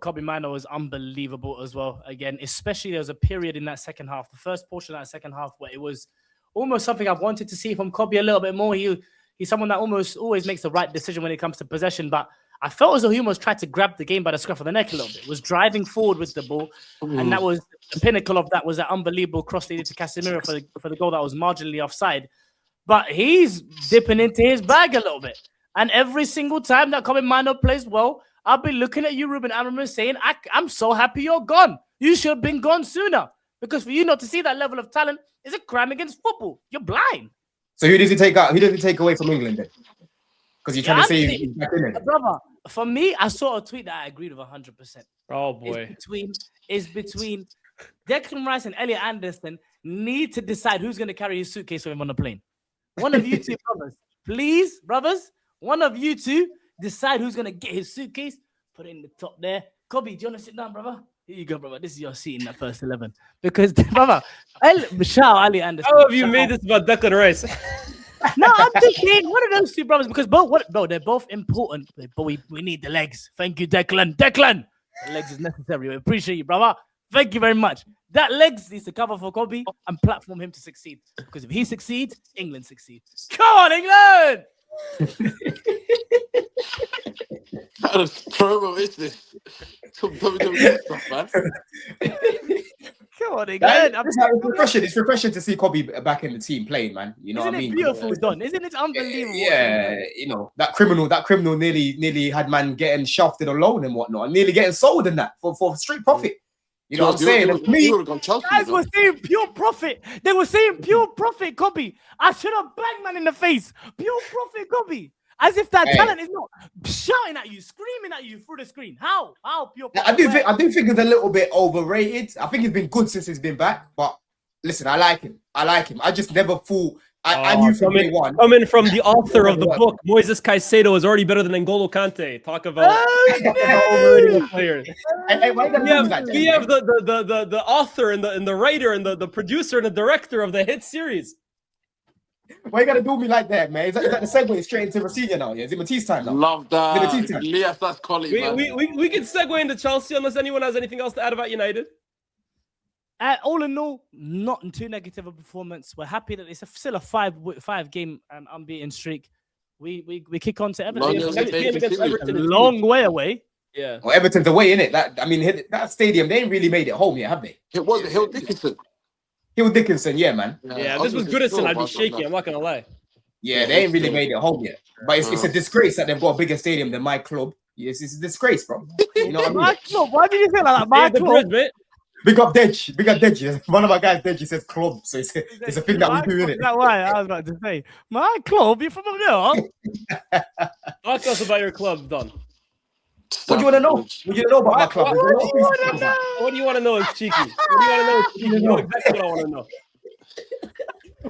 Kobbie Mainoo was unbelievable as well. Again, especially there was a period in that second half, the first portion of that second half, where it was almost something I've wanted to see from Kobbie a little bit more. He's someone that almost always makes the right decision when it comes to possession, but I felt as though he almost tried to grab the game by the scruff of the neck a little bit. Was driving forward with the ball, and that was the pinnacle of that. Was that unbelievable cross they did to Casemiro for the goal that was marginally offside. But he's dipping into his bag a little bit, and every single time that Kobbie Mainoo plays well, I'll be looking at you, Ruben Amorim, saying, "I'm so happy you're gone. You should have been gone sooner, because for you not to see that level of talent is a crime against football. You're blind." So who does he take out? Who does he take away from England then? Because you're trying to say he's back in it. Brother, for me, I saw a tweet that I agreed with 100%. Oh boy. It's between Declan Rice and Elliot Anderson need to decide who's going to carry his suitcase with him on the plane. One of you two brothers, please, brothers, one of you two decide who's going to get his suitcase, put it in the top there. Kobbie, do you want to sit down, brother? Here you go, brother. This is your seat in that first 11. Because, brother, shout out Ali Anderson. How have you made this about Declan Rice? No, I'm thinking one of those two brothers, because they're both important, but we need the legs. Thank you, Declan. The legs is necessary. We appreciate you, brother. Thank you very much. That legs needs to cover for Kobbie and platform him to succeed. Because if he succeeds, England succeeds. Come on, England! What kind of promo is this? Some WWE stuff, man. Come on, England. It's refreshing to see Kobbie back in the team playing, man. You know what I mean? Isn't it beautiful, Don? Isn't it unbelievable? Yeah, you know, that criminal nearly had man getting shafted on loan and whatnot, and nearly getting sold in that for street profit. You know what I'm saying? Guys were saying pure profit. They were saying pure profit, Kobbie. I should have banged man in the face. Pure profit, Kobbie. As if that talent is not shouting at you, screaming at you through the screen. How pure profit? I do think he's a little bit overrated. I think he's been good since he's been back. But listen, I like him. I just never thought. I knew from day one. Coming from the author of the book, Moises Caicedo is already better than N'Golo Kante. Talk about overrating a player. We have the author and the writer and the producer and the director of the hit series. Why you gotta do me like that, man? Is that the segue straight into Rafinha now? Yeah, is it Matisse time now? Love that. Lyes, that's quality. We can segue into Chelsea unless anyone has anything else to add about United. All in all, not too negative a performance. We're happy that it's still a five game unbeaten streak. We kick on to Everton. A long way away. Yeah. Well, Everton's away, innit? That stadium, they ain't really made it home yet, have they? It was Hill Dickinson. Hill Dickinson, yeah, man. Yeah, if this was Goodison, I'd be shaky. I'm not gonna lie. Yeah, they ain't really made it home yet. But it's a disgrace that they've got a bigger stadium than my club. Yes, it's a disgrace, bro. You know what I mean? My club. Why did you say like that? My club. Big up Dej. One of my guys, Dej, he says club. So it's a thing that we do, innit? That's why I was about to say. My club? You're from over there? Talk us about your club, Don. What do you want to know? What do you know about my club? What do you want to know? It's cheeky. What do you want to know? It's cheeky. You know exactly what I want to know.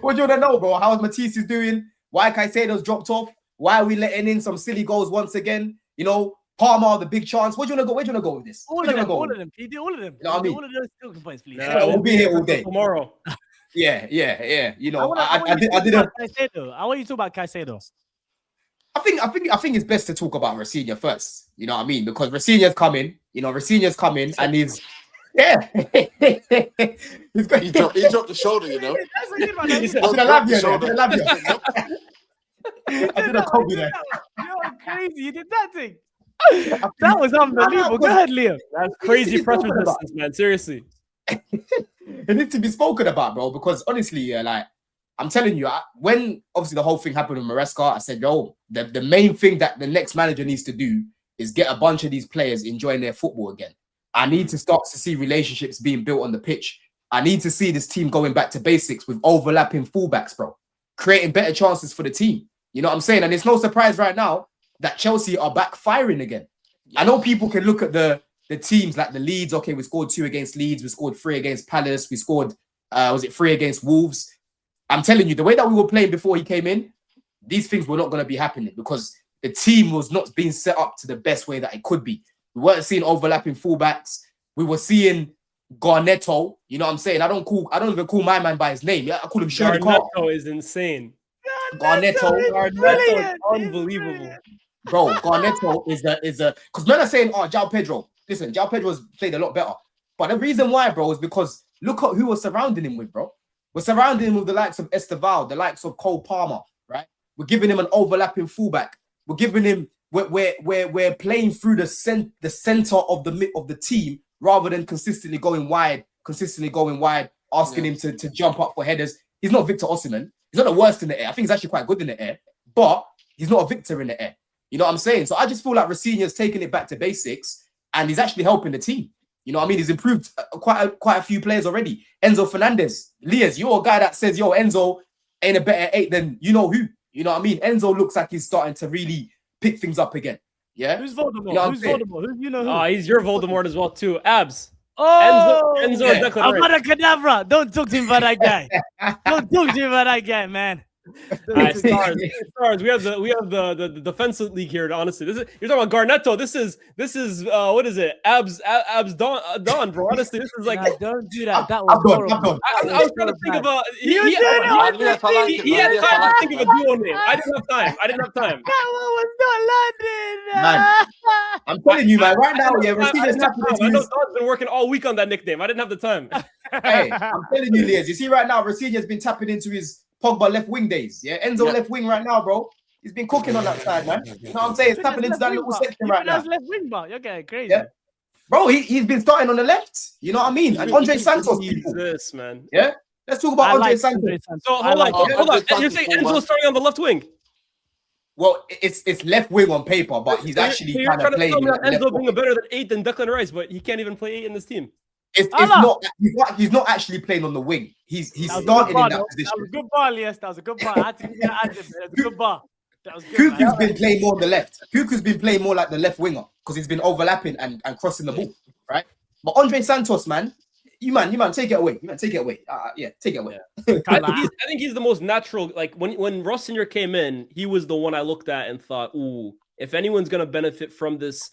What do you want to know, bro? How's Matisse doing? Why Caicedo's dropped off? Why are we letting in some silly goals once again? You know, Palmer, the big chance. Where do you want to go with this? All of them. You do all of them. You know what I mean? All of those talking points, please. Yeah, we'll be here all day. Tomorrow. Yeah. You know, I want you to talk about Caicedo. I think it's best to talk about Rafinha first. You know what I mean? Because Rafinha's coming. You know, and he's he dropped the shoulder. You know. I did a copy there. You're crazy. You did that thing. That was unbelievable. Go ahead, Liam. That's crazy press resistance, man. Seriously. It needs to be spoken about, bro. Because honestly, like I'm telling you, when obviously the whole thing happened with Maresca, I said, yo, the main thing that the next manager needs to do is get a bunch of these players enjoying their football again. I need to start to see relationships being built on the pitch. I need to see this team going back to basics with overlapping fullbacks, bro. Creating better chances for the team. You know what I'm saying? And it's no surprise right now that Chelsea are back firing again. I know people can look at the teams like the Leeds. Okay, we scored 2 against Leeds. We scored 3 against Palace. We scored, 3 against Wolves? I'm telling you, the way that we were playing before he came in, these things were not going to be happening because the team was not being set up to the best way that it could be. We weren't seeing overlapping fullbacks. We were seeing Garnetto. You know what I'm saying? I don't even call my man by his name. Yeah, I call him Shirley Carter. Garnetto is insane. Garnetto is unbelievable. Bro, Garnetto is a because men are saying, oh, João Pedro. Listen, João Pedro's played a lot better. But the reason why, bro, is because look at who we're surrounding him with, bro. We're surrounding him with the likes of Esteval, the likes of Cole Palmer, right? We're giving him an overlapping fullback. We're giving him we're playing through the center of the team rather than consistently going wide, asking him to jump up for headers. He's not Victor Osimhen. He's not the worst in the air. I think he's actually quite good in the air, but he's not a Victor in the air. You know what I'm saying? So I just feel like Rafinha's taking it back to basics and he's actually helping the team. You know what I mean? He's improved quite a few players already. Enzo Fernandez. Lyes, you're a guy that says, yo, Enzo ain't a better 8 than you know who. You know what I mean? Enzo looks like he's starting to really pick things up again. Yeah? Who's Voldemort? You know Who's Voldemort? Who you know who? Oh, he's your Voldemort as well, too. Abs. Oh! Enzo yeah. Declan Rice. Cadabra. Don't talk to him about that guy. Don't talk to him about that guy, man. Stars. We have the defensive league here. Honestly, you're talking about Garnetto. This is what is it? Abs Don, bro. Honestly, this is like don't do that. That was horrible. I was trying to think of he had time to think of a duo name. I didn't have time. That one was not landing. Man, I'm telling you, man. Right now, yeah, Rafinha's tapping I into know his. Don's been working all week on that nickname. I didn't have the time. Hey, I'm telling you, Lyes. You see, right now, Rafinha's been tapping into his Pogba left wing days. Yeah, Enzo left wing right now, bro. He's been cooking on that side, man. You know what I'm saying? He's tapping into that little section right now. Left wing back. You're getting crazy. Yeah. Bro, he's been starting on the left. You know what I mean? And Andre Santos. Jesus, man. Yeah. Let's talk about Andre Santos. So hold on. You're saying Enzo's starting on the left wing? Well, it's left wing on paper, but he's actually kind of playing. Enzo being a better than 8 than Declan Rice, but he can't even play 8 in this team. He's not actually playing on the wing. He's starting in that position. That was a good bar, Lyes. That was a good bar. I had to give that ad lib. That was a good bar. That was good. Cuckoo's been playing more on the left. Cuckoo's been playing more like the left winger because he's been overlapping and crossing the ball, right? But Andre Santos, man, you man, take it away. Take it away. Take it away. I think he's the most natural. Like when Rossignol came in, he was the one I looked at and thought, ooh, if anyone's gonna benefit from this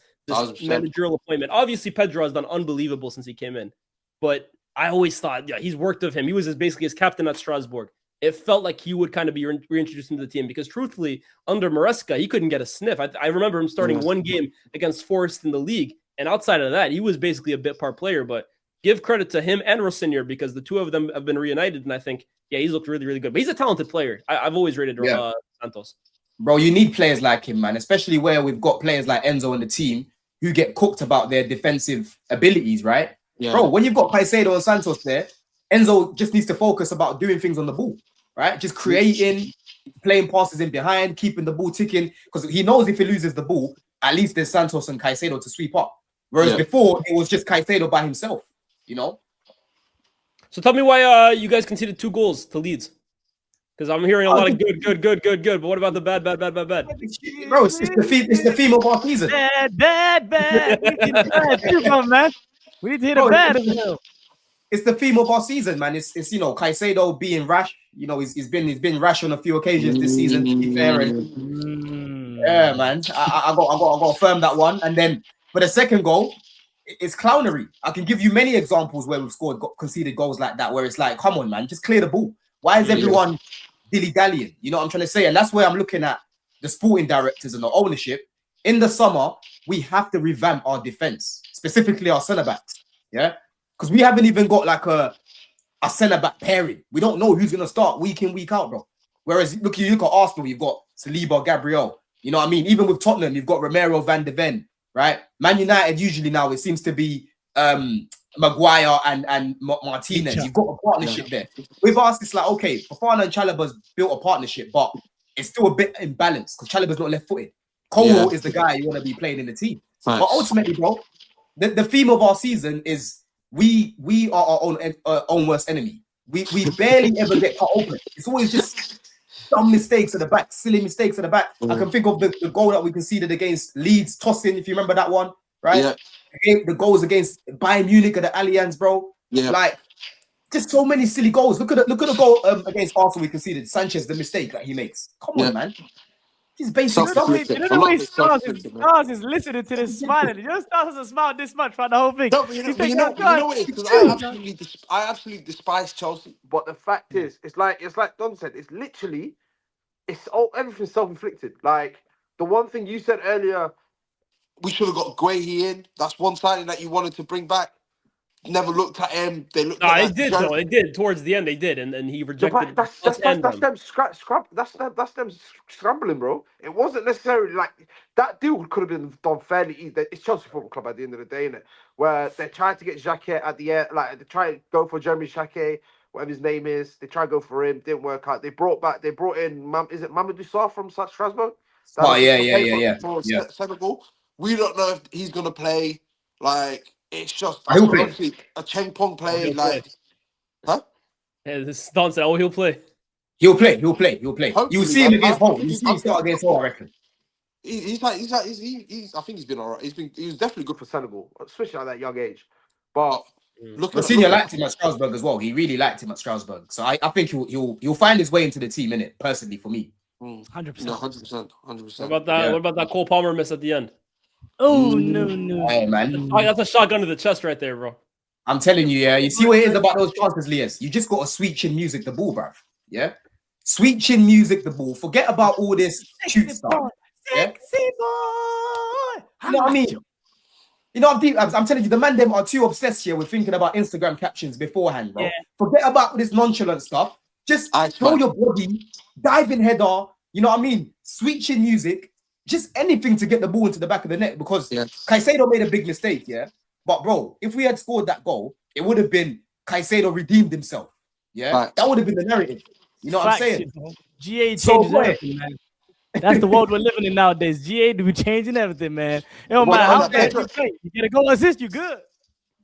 managerial appointment. Obviously, Pedro has done unbelievable since he came in, but I always thought, he's worked with him. He was basically his captain at Strasbourg. It felt like he would kind of be reintroduced into the team because, truthfully, under Maresca, he couldn't get a sniff. I remember him starting one game against Forest in the league, and outside of that, he was basically a bit part player. But give credit to him and Rossignol because the two of them have been reunited, and I think, he's looked really, really good. But he's a talented player. I've always rated Santos. Bro, you need players like him, man, especially where we've got players like Enzo in the team who get cooked about their defensive abilities, right? Yeah. Bro, when you've got Caicedo and Santos there, Enzo just needs to focus about doing things on the ball, right? Just creating, playing passes in behind, keeping the ball ticking, because he knows if he loses the ball, at least there's Santos and Caicedo to sweep up. Whereas before, it was just Caicedo by himself, you know? So tell me why you guys conceded 2 goals to Leeds. Because I'm hearing a lot of good. But what about the bad? Bro, it's the theme of our season. Bad. Come on, man. We need to hit a bad. It's the theme of our season, man. It's Caicedo being rash. You know, he's been rash on a few occasions this season, to be fair. And yeah, man. I got to affirm that one. And then for the second goal, it's clownery. I can give you many examples where we've conceded goals like that, where it's like, come on, man, just clear the ball. Why is everyone dilly-dallying? You know what I'm trying to say? And that's where I'm looking at the sporting directors and the ownership. In the summer, we have to revamp our defense, specifically our centre-backs. Yeah? Because we haven't even got like a centre-back pairing. We don't know who's going to start week in, week out, bro. Whereas, look at Arsenal, you've got Saliba, Gabriel. You know what I mean? Even with Tottenham, you've got Romero, Van de Ven, right? Man United, usually now, it seems to be Maguire and Martinez. You've got a partnership there. With us, it's like, okay, Fofana and Chalobah's built a partnership, but it's still a bit imbalanced because Chalobah's not left-footed. Cole is the guy you want to be playing in the team. Nice. But ultimately, bro, the theme of our season is we are our own worst enemy. We barely ever get cut open. It's always just dumb mistakes at the back, silly mistakes at the back. I can think of the goal that we conceded against Leeds, tossing, if you remember that one, right? Yeah. The goals against Bayern Munich at the Allianz, bro. Yeah. Like, just so many silly goals. Look at the goal against Arsenal we conceded. Sanchez, the mistake that he makes. Come on, man. He's basic stuff. You know the way Stars is listening to this smiling. You know Stars hasn't smiled this much throughout the whole thing. No, but you know what it is? Because I absolutely despise Chelsea. But the fact is, it's like Don said, it's literally, everything's self-inflicted. Like, the one thing you said earlier, we should have got Guehi in. That's one signing that you wanted to bring back. Never looked at him. They looked. No, they did though. They did towards the end. They did, and he rejected. That's them scrambling, bro. It wasn't necessarily like that deal could have been done fairly easy. It's Chelsea Football Club at the end of the day, innit? Where they tried to get Xhaka at the end, like they tried to go for Jeremy Xhaka, whatever his name is. They tried to go for him, didn't work out. They brought in is it Mamadou Sarr from Strasbourg? Yeah. Senegal. We don't know if he's gonna play. Like, it's just a Cheng Pong play. Play. Huh? Yeah, this Don said, he'll play. He'll play. Hopefully, You'll see him against Hull. You see him start against Hull, I reckon. He's I think he's been all right. He was definitely good for Senegal, especially at that young age. But Senior liked him at Strasbourg as well. He really liked him at Strasbourg. So I think he'll find his way into the team, innit? Personally, for me. 100%. No, 100%. What about that? What about that Cole Palmer miss at the end? Oh no! Hey, man, that's a shotgun to the chest right there, bro. I'm telling you, yeah. You see what it is about those chances, Lyes? You just got to sweet chin music the ball, bruv. Yeah, sweet chin music the ball. Forget about all this cute stuff. Sexy boy. You know what I mean? You know, I'm telling you, the man them are too obsessed here with thinking about Instagram captions beforehand, bro. Yeah. Forget about this nonchalant stuff. Just throw your body, dive in header. You know what I mean? Sweet chin music. Just anything to get the ball into the back of the net, because Caicedo made a big mistake, yeah? But, bro, if we had scored that goal, it would have been Caicedo redeemed himself, yeah? Right. That would have been the narrative. You know what I'm saying? GA changes everything, man. That's the world we're living in nowadays. GA do be changing everything, man. It don't matter how bad you play. You get a goal assist, you good.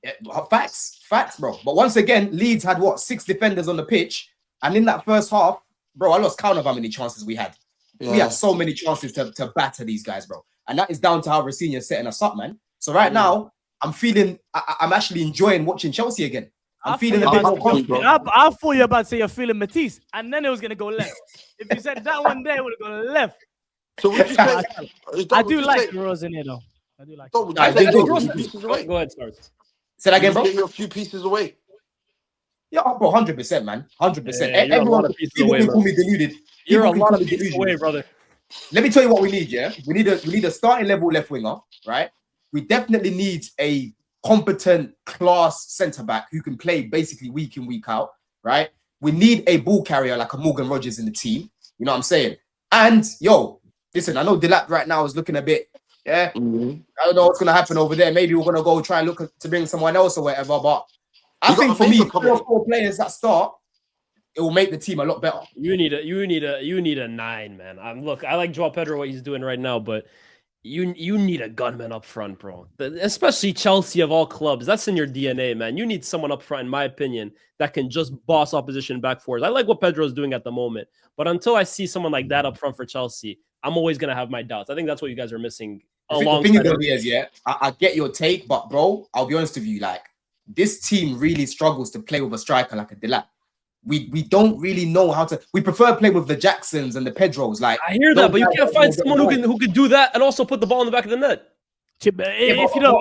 Yeah, facts, bro. But once again, Leeds had, 6 defenders on the pitch, and in that first half, bro, I lost count of how many chances we had. Yeah. We had so many chances to batter these guys, bro. And that is down to how Rafinha's setting us up, man. So right now, I'm actually enjoying watching Chelsea again. I'm feeling a bit more confident. I thought you were about to say you're feeling Matisse, and then it was going to go left. If you said that one day, it would have gone left. So would you say... I do like Rose in here, though. I do like it. Go ahead, start. Say that again, bro. You're a few pieces away. Yeah, bro, 100%, man. 100%. Yeah, everyone call me deluded. You're a lot of pieces away, brother. Let me tell you what we need, yeah? We need a starting level left winger, right? We definitely need a competent class centre-back who can play basically week in, week out, right? We need a ball carrier like a Morgan Rogers in the team. You know what I'm saying? And, listen, I know Delap right now is looking a bit, I don't know what's going to happen over there. Maybe we're going to go try and look to bring someone else or whatever, but I think for me, 3 or 4 players that start, it will make the team a lot better. You need a 9, man. Look, I like Joao Pedro, what he's doing right now, but you need a gunman up front, bro. Especially Chelsea of all clubs. That's in your DNA, man. You need someone up front, in my opinion, that can just boss opposition back forwards. I like what Pedro's doing at the moment, but until I see someone like that up front for Chelsea, I'm always gonna have my doubts. I think that's what you guys are missing. The thing is, I get your take, but bro, I'll be honest with you, like, this team really struggles to play with a striker like a Delap. We don't really know how to. We prefer playing with the Jacksons and the Pedros. Like, I hear that, but you can't find someone who can do that and also put the ball in the back of the net. If you don't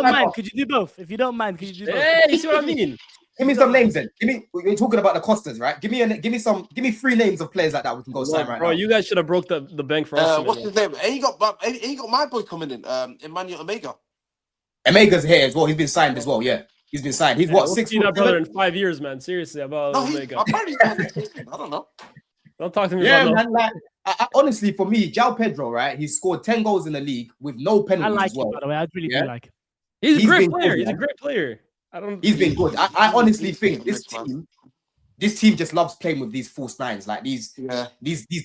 mind, could you do both? If you don't mind, could you do both? Hey, you see what I mean? Give me some names then. We're talking about the Costas, right? Give me 3 names of players like that we can go sign right now. Bro, you guys should have broke the bank for us. What's his name? And he got my boy coming in, Emmanuel Omega. Omega's here as well. He's been signed as well. Yeah, he's been signed. He's what, 6 foot? That brother in 5 years, man. Seriously, about Omega. I don't know. Don't talk to me. Yeah, man. Like, honestly, for me, Joao Pedro, right? He's scored 10 goals in the league with no penalties. I like as well. him, by the way. I really do like him. He's a great player. He's a great player. He's been good. I honestly think this team just loves playing with these false nines, like these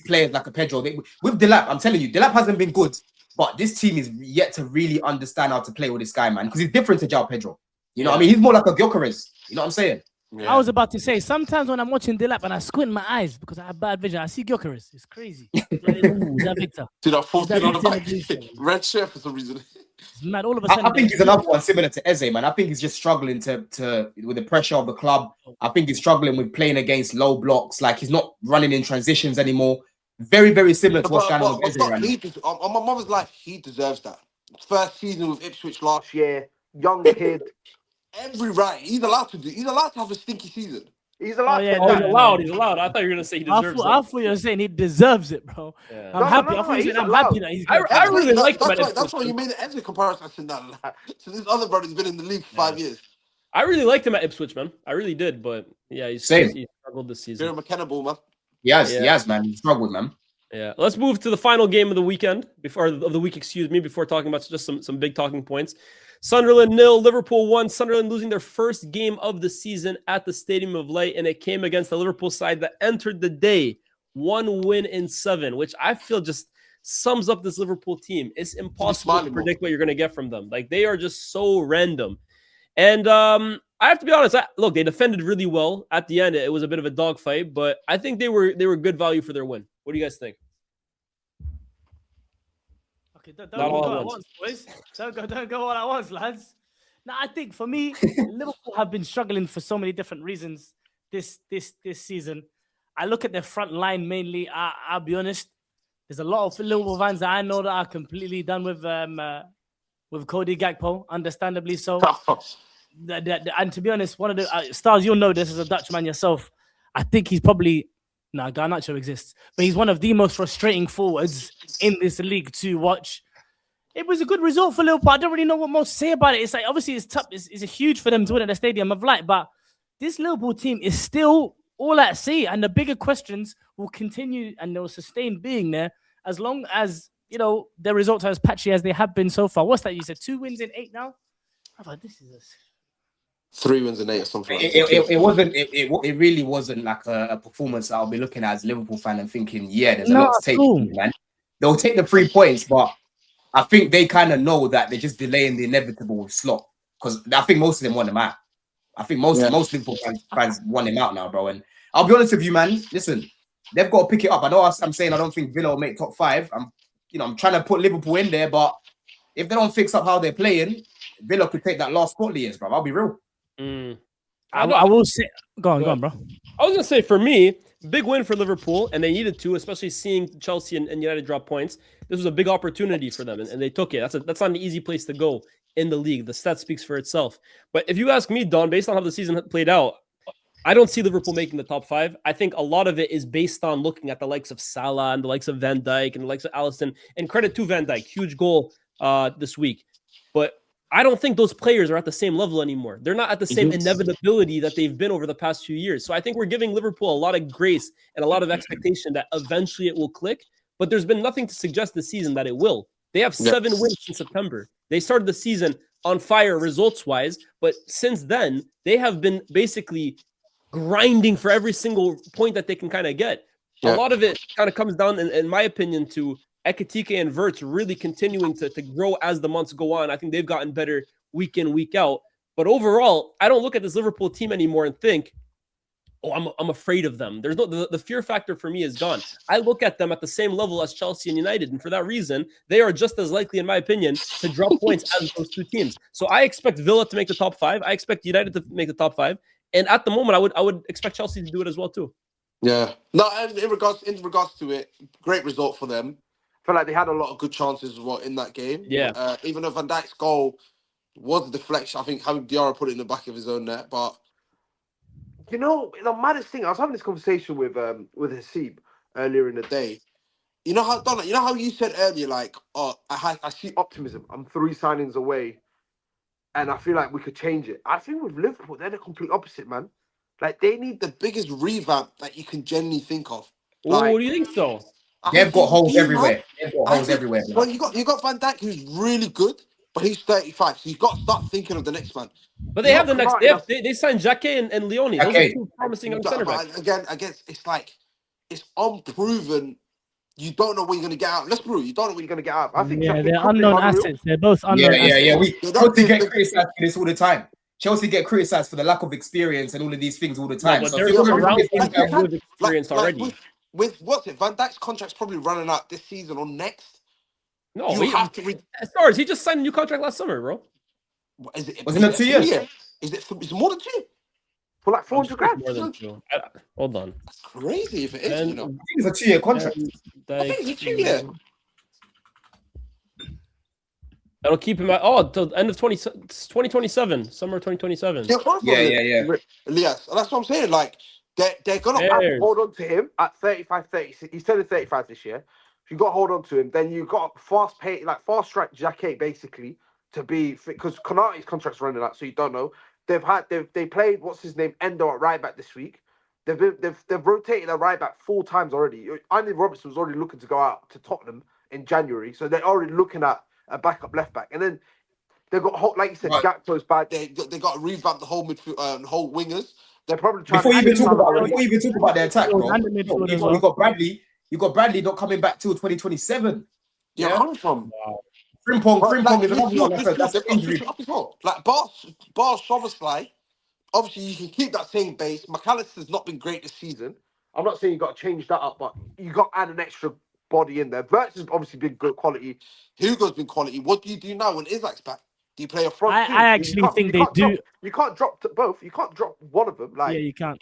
players like a Pedro. With Delap, I'm telling you, Delap hasn't been good But this team is yet to really understand how to play with this guy, man, because he's different to João Pedro. You know what I mean? He's more like a Gyökeres. You know what I'm saying? I was about to say, sometimes when I'm watching Dilap and I squint my eyes because I have bad vision, I see Gyökeres. It's crazy. Ooh, is that Victor? Dude, I thought That on the Victor back. Red shirt for some reason. It's mad. All of a sudden, I think he's another one similar to Eze, man. I think he's just struggling to with the pressure of the club. I think he's struggling with playing against low blocks. Like he's not running in transitions anymore. Very, very similar to what's going on with Eze right now. On my mother's life, he deserves that. First season with Ipswich last year, young kid. Every right, he's allowed to have a stinky season. He's allowed. Oh, yeah, He's allowed. He's allowed. I thought you were gonna say he deserves it. I thought you were saying he deserves it, bro. Yeah. I'm happy. I thought you said I'm happy that he's. I really like him. That's why you made the Eze comparison. I said that. So this other brother's been in the league for 5 years. I really liked him at Ipswich, man. I really did, but yeah, he struggled this season. Very McKenna-ball, man. Yes, man. He struggled, man. Yeah, let's move to the final game of the weekend before talking about just some big talking points. Sunderland 0, Liverpool 1. Sunderland losing their first game of the season at the Stadium of Light, and it came against the Liverpool side that entered the day 1 win in 7, which I feel just sums up this Liverpool team. It's impossible to predict what you're going to get from them. Like, they are just so random. And I have to be honest. Look, they defended really well at the end. It was a bit of a dogfight, but I think they were good value for their win. What do you guys think? Okay, don't go all at once, boys. Don't go all at once, lads. Now, I think for me, Liverpool have been struggling for so many different reasons this season. I look at their front line mainly. I'll be honest. There's a lot of Liverpool fans that I know that are completely done with Cody Gakpo, understandably so. And to be honest, one of the stars, you'll know this as a Dutchman yourself. I think he's probably. No, Garnacho exists, but he's one of the most frustrating forwards in this league to watch. It was a good result for Liverpool. I don't really know what more to say about it. It's like, obviously, it's tough. It's huge for them to win at the Stadium of Light, but this Liverpool team is still all at sea, and the bigger questions will continue and they'll sustain being there as long as, you know, their results are as patchy as they have been so far. What's that? You said 2 wins in 8 now? I thought this is 3 wins in 8 or something. It really wasn't like a performance I'll be looking at as a Liverpool fan and thinking, yeah, there's a lot to take, man. They'll take the 3 points, but I think they kind of know that they're just delaying the inevitable slot because I think most of them want them out. I think most Liverpool fans want him out now, bro. And I'll be honest with you, man. Listen, they've got to pick it up. I know I'm saying I don't think Villa will make top 5. I'm trying to put Liverpool in there, but if they don't fix up how they're playing, Villa could take that last spot of the years, bro. I'll be real. I will say, go on, bro. I was gonna say, for me, big win for Liverpool, and they needed to, especially seeing Chelsea and United drop points. This was a big opportunity for them, and they took it. That's not an easy place to go in the league. The stat speaks for itself. But if you ask me, Don, based on how the season played out, I don't see Liverpool making the top 5. I think a lot of it is based on looking at the likes of Salah and the likes of Van Dijk and the likes of Alisson. And credit to Van Dijk, huge goal this week. But I don't think those players are at the same level anymore. They're not at the same inevitability that they've been over the past few years. So I think we're giving Liverpool a lot of grace and a lot of expectation that eventually it will click. But there's been nothing to suggest this season that it will. They have 7 wins in September. They started the season on fire results-wise, but since then, they have been basically grinding for every single point that they can kind of get. A lot of it kind of comes down, in my opinion, to Ekitike and Wirtz really continuing to grow as the months go on. I think they've gotten better week in, week out. But overall, I don't look at this Liverpool team anymore and think, oh, I'm afraid of them. There's no the fear factor for me is gone. I look at them at the same level as Chelsea and United, and for that reason, they are just as likely, in my opinion, to drop points as those two teams. So I expect Villa to make the top 5. I expect United to make the top 5, and at the moment, I would expect Chelsea to do it as well too. Yeah. No, and in regards to it, great result for them. I feel like they had a lot of good chances as well in that game. Yeah. Even though Van Dijk's goal was a deflection, I think having Diarra put it in the back of his own net. But you know, the maddest thing, I was having this conversation with Hasib earlier in the day. You know how you said earlier, like, oh, I see optimism. I'm 3 signings away, and I feel like we could change it. I think with Liverpool, they're the complete opposite, man. Like, they need the biggest revamp that you can genuinely think of. Like, what do you think so? They've got holes everywhere. Well, you got Van Dijk, who's really good, but he's 35, so you've got to start thinking of the next man. But they have the next. They signed Jacquet and Leone. Those are 2 promising young centre backs. Again, I guess it's like it's unproven you don't know what you're going to get out. Let's be real, you don't know what you're going to get out. I think Yeah, Sheffield they're could be unknown unreal. assets. They're both unknown assets. Yeah. They don't Chelsea get think- criticised for this all the time. Chelsea get criticised for the lack of experience and all of these things all the time. but So they're if you're gonna around really people think that- with experience already. With what's it? Van Dijk's contract's probably running out this season or next. No, You have to. Stars. He just signed a new contract last summer, bro. Is it? Was it not 2 years? Is it more than 2? For like 400 grand? More than 2. Hold on. That's crazy if it is. You know, I think it's a 2-year contract. I think it's a 2-year. That'll keep him at till the end of 2027, summer 2027. Yeah. Yes, that's what I'm saying. Like they're gonna have to hold on to him at 35, 36. He's turning 35 this year. If you got to hold on to him, then you got fast track Jacket basically to be because Konate's contract's running out, so you don't know. They played what's his name Endo at right back this week. They've rotated a right back 4 times already. Andy Robertson was already looking to go out to Tottenham in January, so they're already looking at a backup left back, and then they've got like you said, Right. Gakpo's bad. They got to revamp the whole midfield, whole wingers. They're probably trying. Before you even talk to about their attack, bro, And the midfield as well. you got Bradley not coming back till 2027. Yeah, coming from. Frimpong is another one. That's an injury. Like Bars Szoboszlai, obviously you can keep that same base. McAllister's not been great this season. I'm not saying you got to change that up, but you got to add an extra body in there. Verts has obviously been good quality. Hugo's been quality. What do you do now when Isaac's back? Do you play a front? I actually think they do. You can't drop both. You can't drop one of them. Like Yeah, you can't.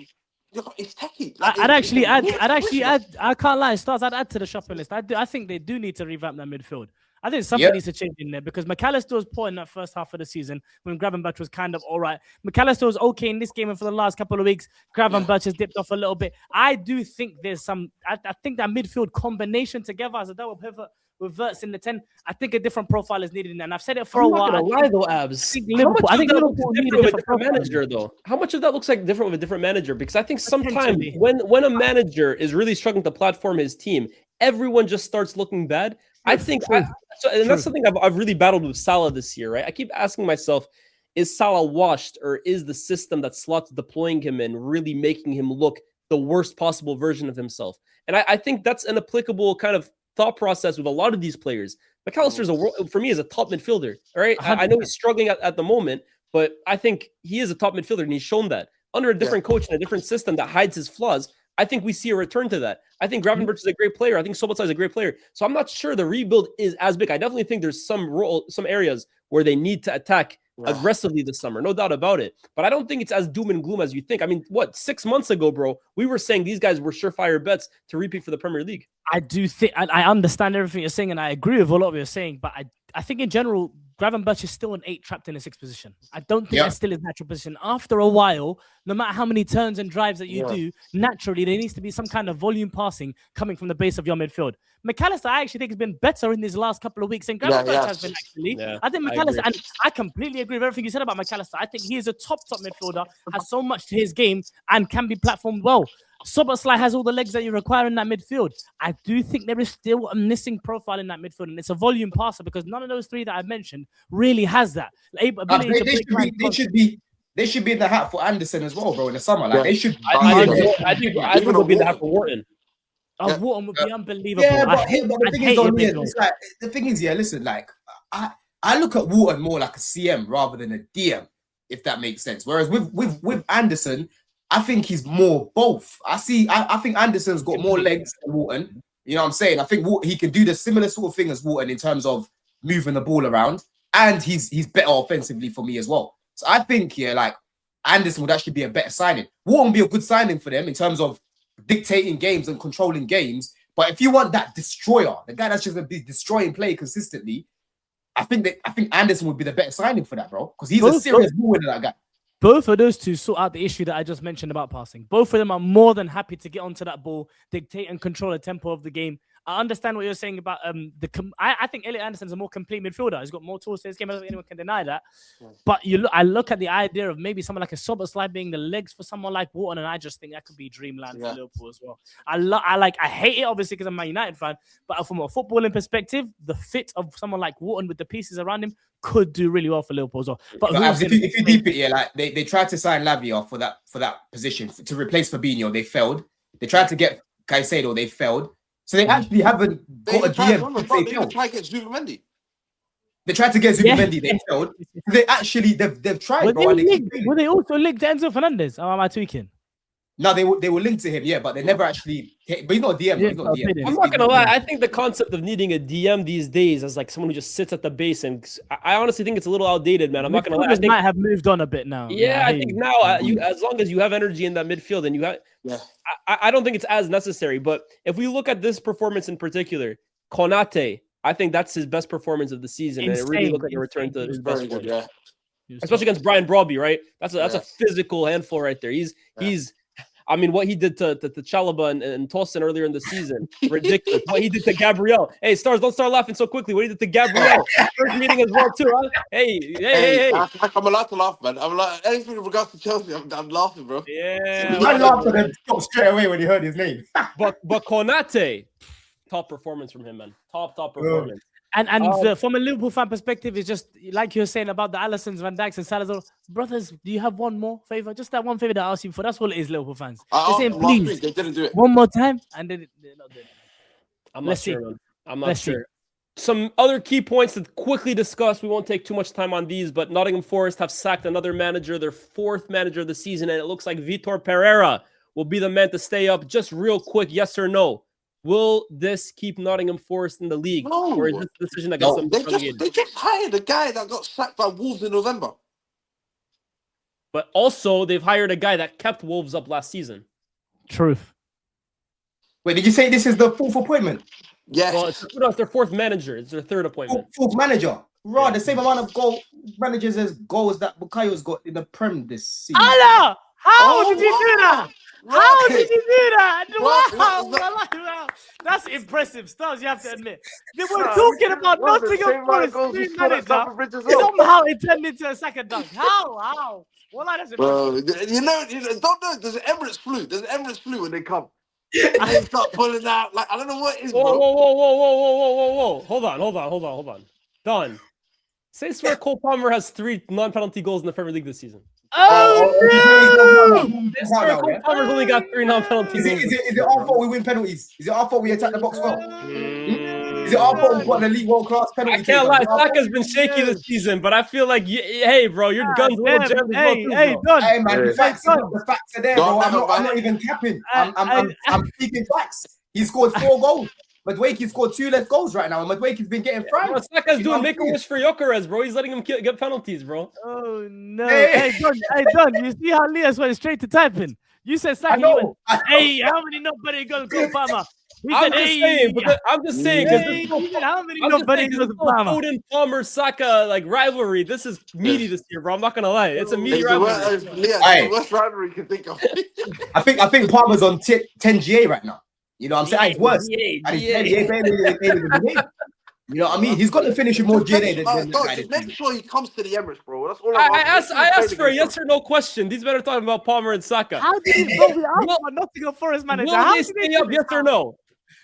it's techie. I'd actually add. I can't lie, Stars. I'd add to the shopping list. I think they do need to revamp that midfield. I think something needs to change in there because McAllister was poor in that first half of the season when Gravenberch was kind of all right. McAllister was okay in this game and for the last couple of weeks, Gravenberch has dipped off a little bit. I do think there's some. I think that midfield combination together as a double pivot with Verts in the 10. I think a different profile is needed in there. And I've said it for a while. I'm not gonna lie though, Abs. I think Liverpool need a different manager though. How much of that looks like different with a different manager? Because I think sometimes when a manager is really struggling to platform his team, everyone just starts looking bad. I think that's something I've really battled with Salah this year, right? I keep asking myself, is Salah washed or is the system that Slot's deploying him in really making him look the worst possible version of himself? And I think that's an applicable kind of thought process with a lot of these players. McAllister's for me is a top midfielder, all right? I know he's struggling at the moment, but I think he is a top midfielder and he's shown that. Under a different coach and a different system that hides his flaws, I think we see a return to that. I think Gravenberch is a great player. I think Szoboszlai is a great player. So I'm not sure the rebuild is as big. I definitely think there's some areas where they need to attack aggressively this summer. No doubt about it. But I don't think it's as doom and gloom as you think. I mean, 6 months ago, bro, we were saying these guys were surefire bets to repeat for the Premier League. I do think I understand everything you're saying, and I agree with a lot of what you're saying. But I think in general, Gravenberch is still an 8 trapped in a 6 position. I don't think that's still his natural position. After a while, no matter how many turns and drives that you do, naturally there needs to be some kind of volume passing coming from the base of your midfield. McAllister, I actually think, has been better in these last couple of weeks than Gravenberch has been actually. Yeah, I think McAllister, and I completely agree with everything you said about McAllister. I think he is a top midfielder, has so much to his game, and can be platformed well. Szoboszlai has all the legs that you require in that midfield. I do think there is still a missing profile in that midfield, and it's a volume passer because none of those 3 that I've mentioned really has that. They should be in the hat for Anderson as well, bro, in the summer. Like they should. I think they'll be in the hat for Wharton. Wharton would be unbelievable. Yeah, but the thing is, it's like the thing is, listen, like I look at Wharton more like a CM rather than a DM, if that makes sense. Whereas with Anderson, I think he's more both. I think Anderson's got more legs than Wharton. You know what I'm saying? I think he can do the similar sort of thing as Wharton in terms of moving the ball around, and he's better offensively for me as well. So I think like Anderson would actually be a better signing. Wharton would be a good signing for them in terms of dictating games and controlling games. But if you want that destroyer, the guy that's just going to be destroying play consistently, I think Anderson would be the better signing for that, bro, because he's a serious ball winner, that guy. Both of those two sort out the issue that I just mentioned about passing. Both of them are more than happy to get onto that ball, dictate and control the tempo of the game. I understand what you're saying about I think Elliot Anderson's a more complete midfielder. He's got more tools to his game. I don't think anyone can deny that. But I look at the idea of maybe someone like a Szoboszlai being the legs for someone like Wharton, and I just think that could be dreamland for Liverpool as well. I hate it obviously because I'm a Man United fan, but from a footballing perspective, the fit of someone like Wharton with the pieces around him could do really well for Liverpool as well. But if you deep it, like they tried to sign Lavia for that position to replace Fabinho, they failed. They tried to get Caicedo, they failed. So they actually haven't They got a even tried, DM. remember, they even tried to get Zubimendi. They tried to get Yeah. Zubimendi. They failed. They actually they've tried, Were bro. they, And they keep linked, failing. were they also linked to Enzo Fernandez? Or am I tweaking? No, they were linked to him, yeah, but they never actually. But he's not a DM. Yeah, He's not a DM. I'm not gonna lie. I think the concept of needing a DM these days as like someone who just sits at the base, and I honestly think it's a little outdated, man. I'm not gonna lie. I think, might have moved on a bit now. yeah, I think now you, as long as you have energy in that midfield, and you have, I don't think it's as necessary. But if we look at this performance in particular, Konate, I think that's his best performance of the season, and it really looked like a return to his best form. Yeah. Especially against Brian Broby, right? That's a physical handful right there. He's I mean, what he did to Chalobah and Tosin earlier in the season, ridiculous. What he did to Gabriel. Hey, Stars, don't start laughing so quickly. What he did to Gabriel, first meeting as well too. Huh? Hey. I'm allowed to laugh, man. I'm like, anything in regards to Chelsea, I'm laughing, bro. Yeah. I laughed and then stopped straight away when he heard his name. But Konate, top performance from him, man. Top performance. And from a Liverpool fan perspective, it's just like you were saying about the Alissons, Van Dijks, and Salazar. Brothers, do you have one more favor? Just that one favor that I asked you for. That's all it is, Liverpool fans. Just saying, please, they didn't do it. one more time, and then they're not doing it. I'm not sure, man. I'm not Let's sure. Some other key points to quickly discuss. We won't take too much time on these, but Nottingham Forest have sacked another manager, their fourth manager of the season, and it looks like Vitor Pereira will be the man to stay up. Just real quick, yes or no? Will this keep Nottingham Forest in the league? No. Or is this a decision that gets them relegated? They just hired a guy that got sacked by Wolves in November. But also, they've hired a guy that kept Wolves up last season. Truth. Wait, did you say this is the fourth appointment? Yes. Well, it's their fourth manager. It's their third appointment. Fourth manager. Right, the same amount of managers as goals that Bukayo's got in the Prem this season. Allah! How Oh, did you do that? Right. How did you do that? Right. Wow. That's impressive. Stars, you have to admit. They were talking about Nottingham Forest new manager. Somehow it turned into a second dunk. How? Well, that's Bro, you know, don't know. There's an Emirates flu when they come. And they start pulling out. Like, I don't know what it is, bro. Whoa. Hold on. Don, say swear Cole Palmer has 3 non-penalty goals in the Premier League this season. Oh, no! Say swear Cole Palmer's only got 3 non-penalty goals. Is it our fault we win penalties? Is it our fault we attack the box well? Is it our fault we got an elite world-class penalty? I can't lie, Saka's been shaky this season, but I feel like, hey, bro, your gun's a little jammed as well, too, bro. Don. Hey, man, the facts are there, bro. I'm not even capping. I'm speaking facts. He scored 4 goals. Madwake's scored 2 less goals right now, and Madwake's been getting fried. Bro, Saka's doing make-a-wish for Gyökeres, bro. He's letting him get penalties, bro. Oh, no. Hey, Don, you see how Lyes went straight to typing? You said Saka, hey, how many nobody going to go Palmer? I'm just saying, because how many nobody goes to Palmer? Foden, Palmer, Saka, like, rivalry. This is meaty this year, bro. I'm not going to lie. It's a meaty rivalry. The worst rivalry you can think of. I think Palmer's on 10 GA right now. You know what I'm saying? It's worse. And he's you know what I mean? He's got to finish with more GA than Make sure he comes to the Emirates, bro. That's all I asked for a yes or no question. These men are talking about Palmer and Saka. How did he go without Nottingham Forest manager? Will they stay up, yes or no?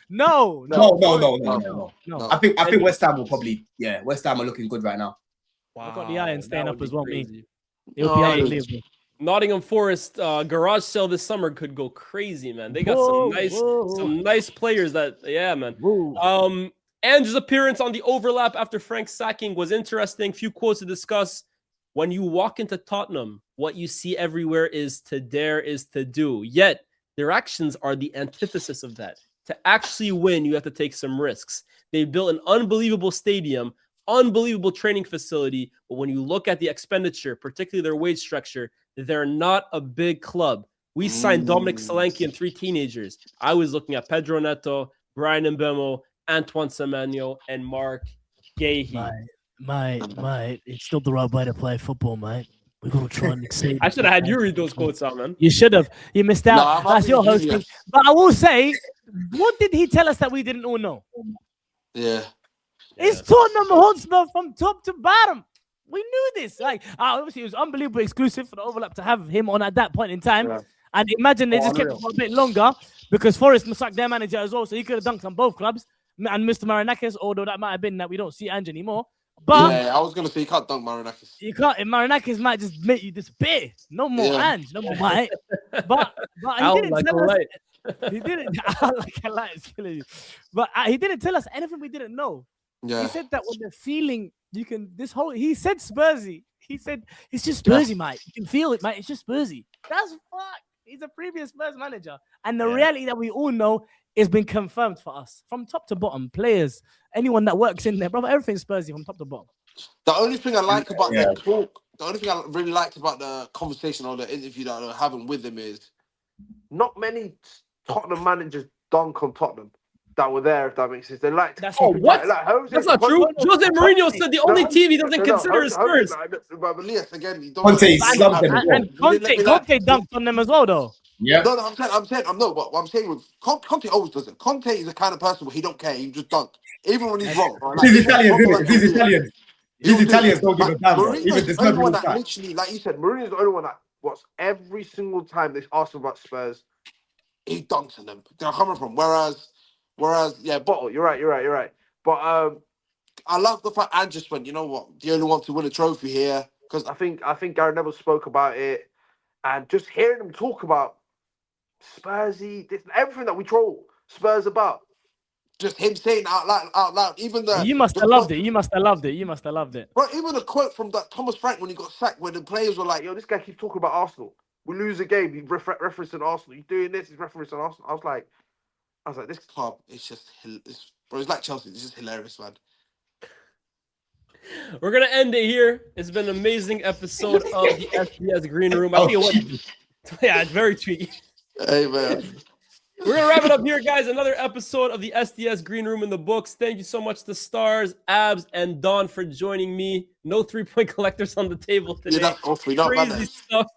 No. I think West Ham will probably, West Ham are looking good right now. I've got the Iron staying up as well, me. It'll be unbelievable. Nottingham Forest garage sale this summer could go crazy, man. They got some nice players that, man. Ange's appearance on the overlap after Frank's sacking was interesting. Few quotes to discuss. When you walk into Tottenham, what you see everywhere is to dare is to do. Yet their actions are the antithesis of that. To actually win, you have to take some risks. They built an unbelievable stadium, unbelievable training facility. But when you look at the expenditure, particularly their wage structure, they're not a big club. We signed Dominic Solanke and 3 teenagers. I was looking at Pedro Neto, Brian Mbemo, Antoine Semenyo, and Mark Gahey. Mate, it's not the right way to play football, mate. We're going to try and exceed. I should have had you read those quotes out, man. You should have. You missed out. That's your hosting. But I will say, what did he tell us that we didn't all know? Yeah. It's Tottenham Hotspur from top to bottom. We knew this. Like, obviously, it was unbelievably exclusive for the overlap to have him on at that point in time. Yeah. And imagine they just kept him for a bit longer because Forest sacked their manager as well, so he could have dunked on both clubs. And Mr. Marinakis, although that might have been that we don't see Ange anymore. But I was gonna say you can't dunk Marinakis. You can't. Marinakis might just make you disappear. No more Ange, no more mate. But He didn't. Like a lie is killing you. But he didn't tell us anything we didn't know. Yeah. He said that when the feeling you can he said Spursy. He said it's just Spursy, mate. You can feel it, mate. It's just Spursy. That's fuck. He's a previous Spurs manager. And the reality that we all know has been confirmed for us. From top to bottom, players, anyone that works in there, brother, everything's Spursy from top to bottom. The only thing I like about their talk, the only thing I really liked about the conversation or the interview that I was having with him is not many Tottenham managers dunk on Tottenham that were there, if that makes sense. They liked. That's what? Jose, That's not true. Jose Mourinho said the only team he doesn't consider is Spurs. But Elias, again, you don't. Conte slumped them. And Conte dunked on them as well, though. Yeah. No, I'm saying, what I'm saying with Conte always does it. Conte is the kind of person where he don't care, he just dunk, even when he's wrong. Right? He's Italian, isn't it? He's Italian. These Italians don't give a damn. Mourinho's the only one that literally, like you said, Mourinho's the only one that what's every single time they ask him about Spurs, he dunks on them. They're coming from. Whereas, yeah, Bottle, you're right. But I love the fact and just went, you know what, the only one to win a trophy here, because I think Gary Neville spoke about it, and just hearing him talk about Spursy, everything that we troll Spurs about. Just him saying out loud. Even the You must have loved it. You must have loved it. Bro, even a quote from that Thomas Frank when he got sacked, where the players were like, "Yo, this guy keeps talking about Arsenal. We lose a game, he's referencing Arsenal. He's doing this, he's referencing Arsenal." I was like, this club is just, bro. It's like Chelsea. It's just hilarious, man. We're gonna end it here. It's been an amazing episode of the SDS Green Room. I think it was, yeah, it's very tweaky. Hey, man. We're going to wrap it up here, guys. Another episode of the SDS Green Room in the books. Thank you so much to Stars, Abs, and Don for joining me. No 3-point collectors on the table today. Yeah, that's awfully not Crazy stuff.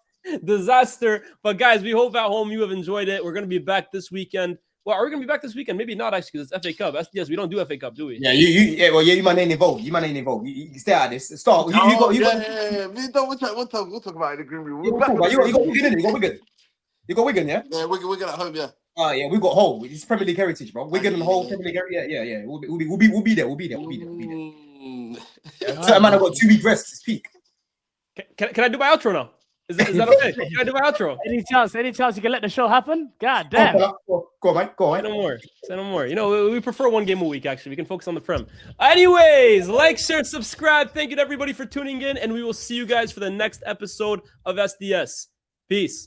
Disaster. But, guys, we hope at home you have enjoyed it. We're going to be back this weekend. Well, are we going to be back this weekend? Maybe not, actually, because it's FA Cup. SDS, we don't do FA Cup, do we? Yeah, you might ain't involved. You stay out of this. Start. We'll talk about it in the Green Room. You got Wigan, You got Wigan, yeah? Yeah, Wigan at home, yeah. Oh yeah, we got Hull. It's Premier League heritage, bro. Wigan and Hull, Premier League heritage. Yeah. We'll be there. Certain man, I got 2 week rest. It's peak. Can I do my outro now? Is that okay? Can I do my outro? Any chance you can let the show happen? God damn. Go on, mate. Go on. Say no more. You know, we prefer 1 game a week, actually. We can focus on the Prem. Anyways, like, share, subscribe. Thank you to everybody for tuning in, and we will see you guys for the next episode of SDS. Peace.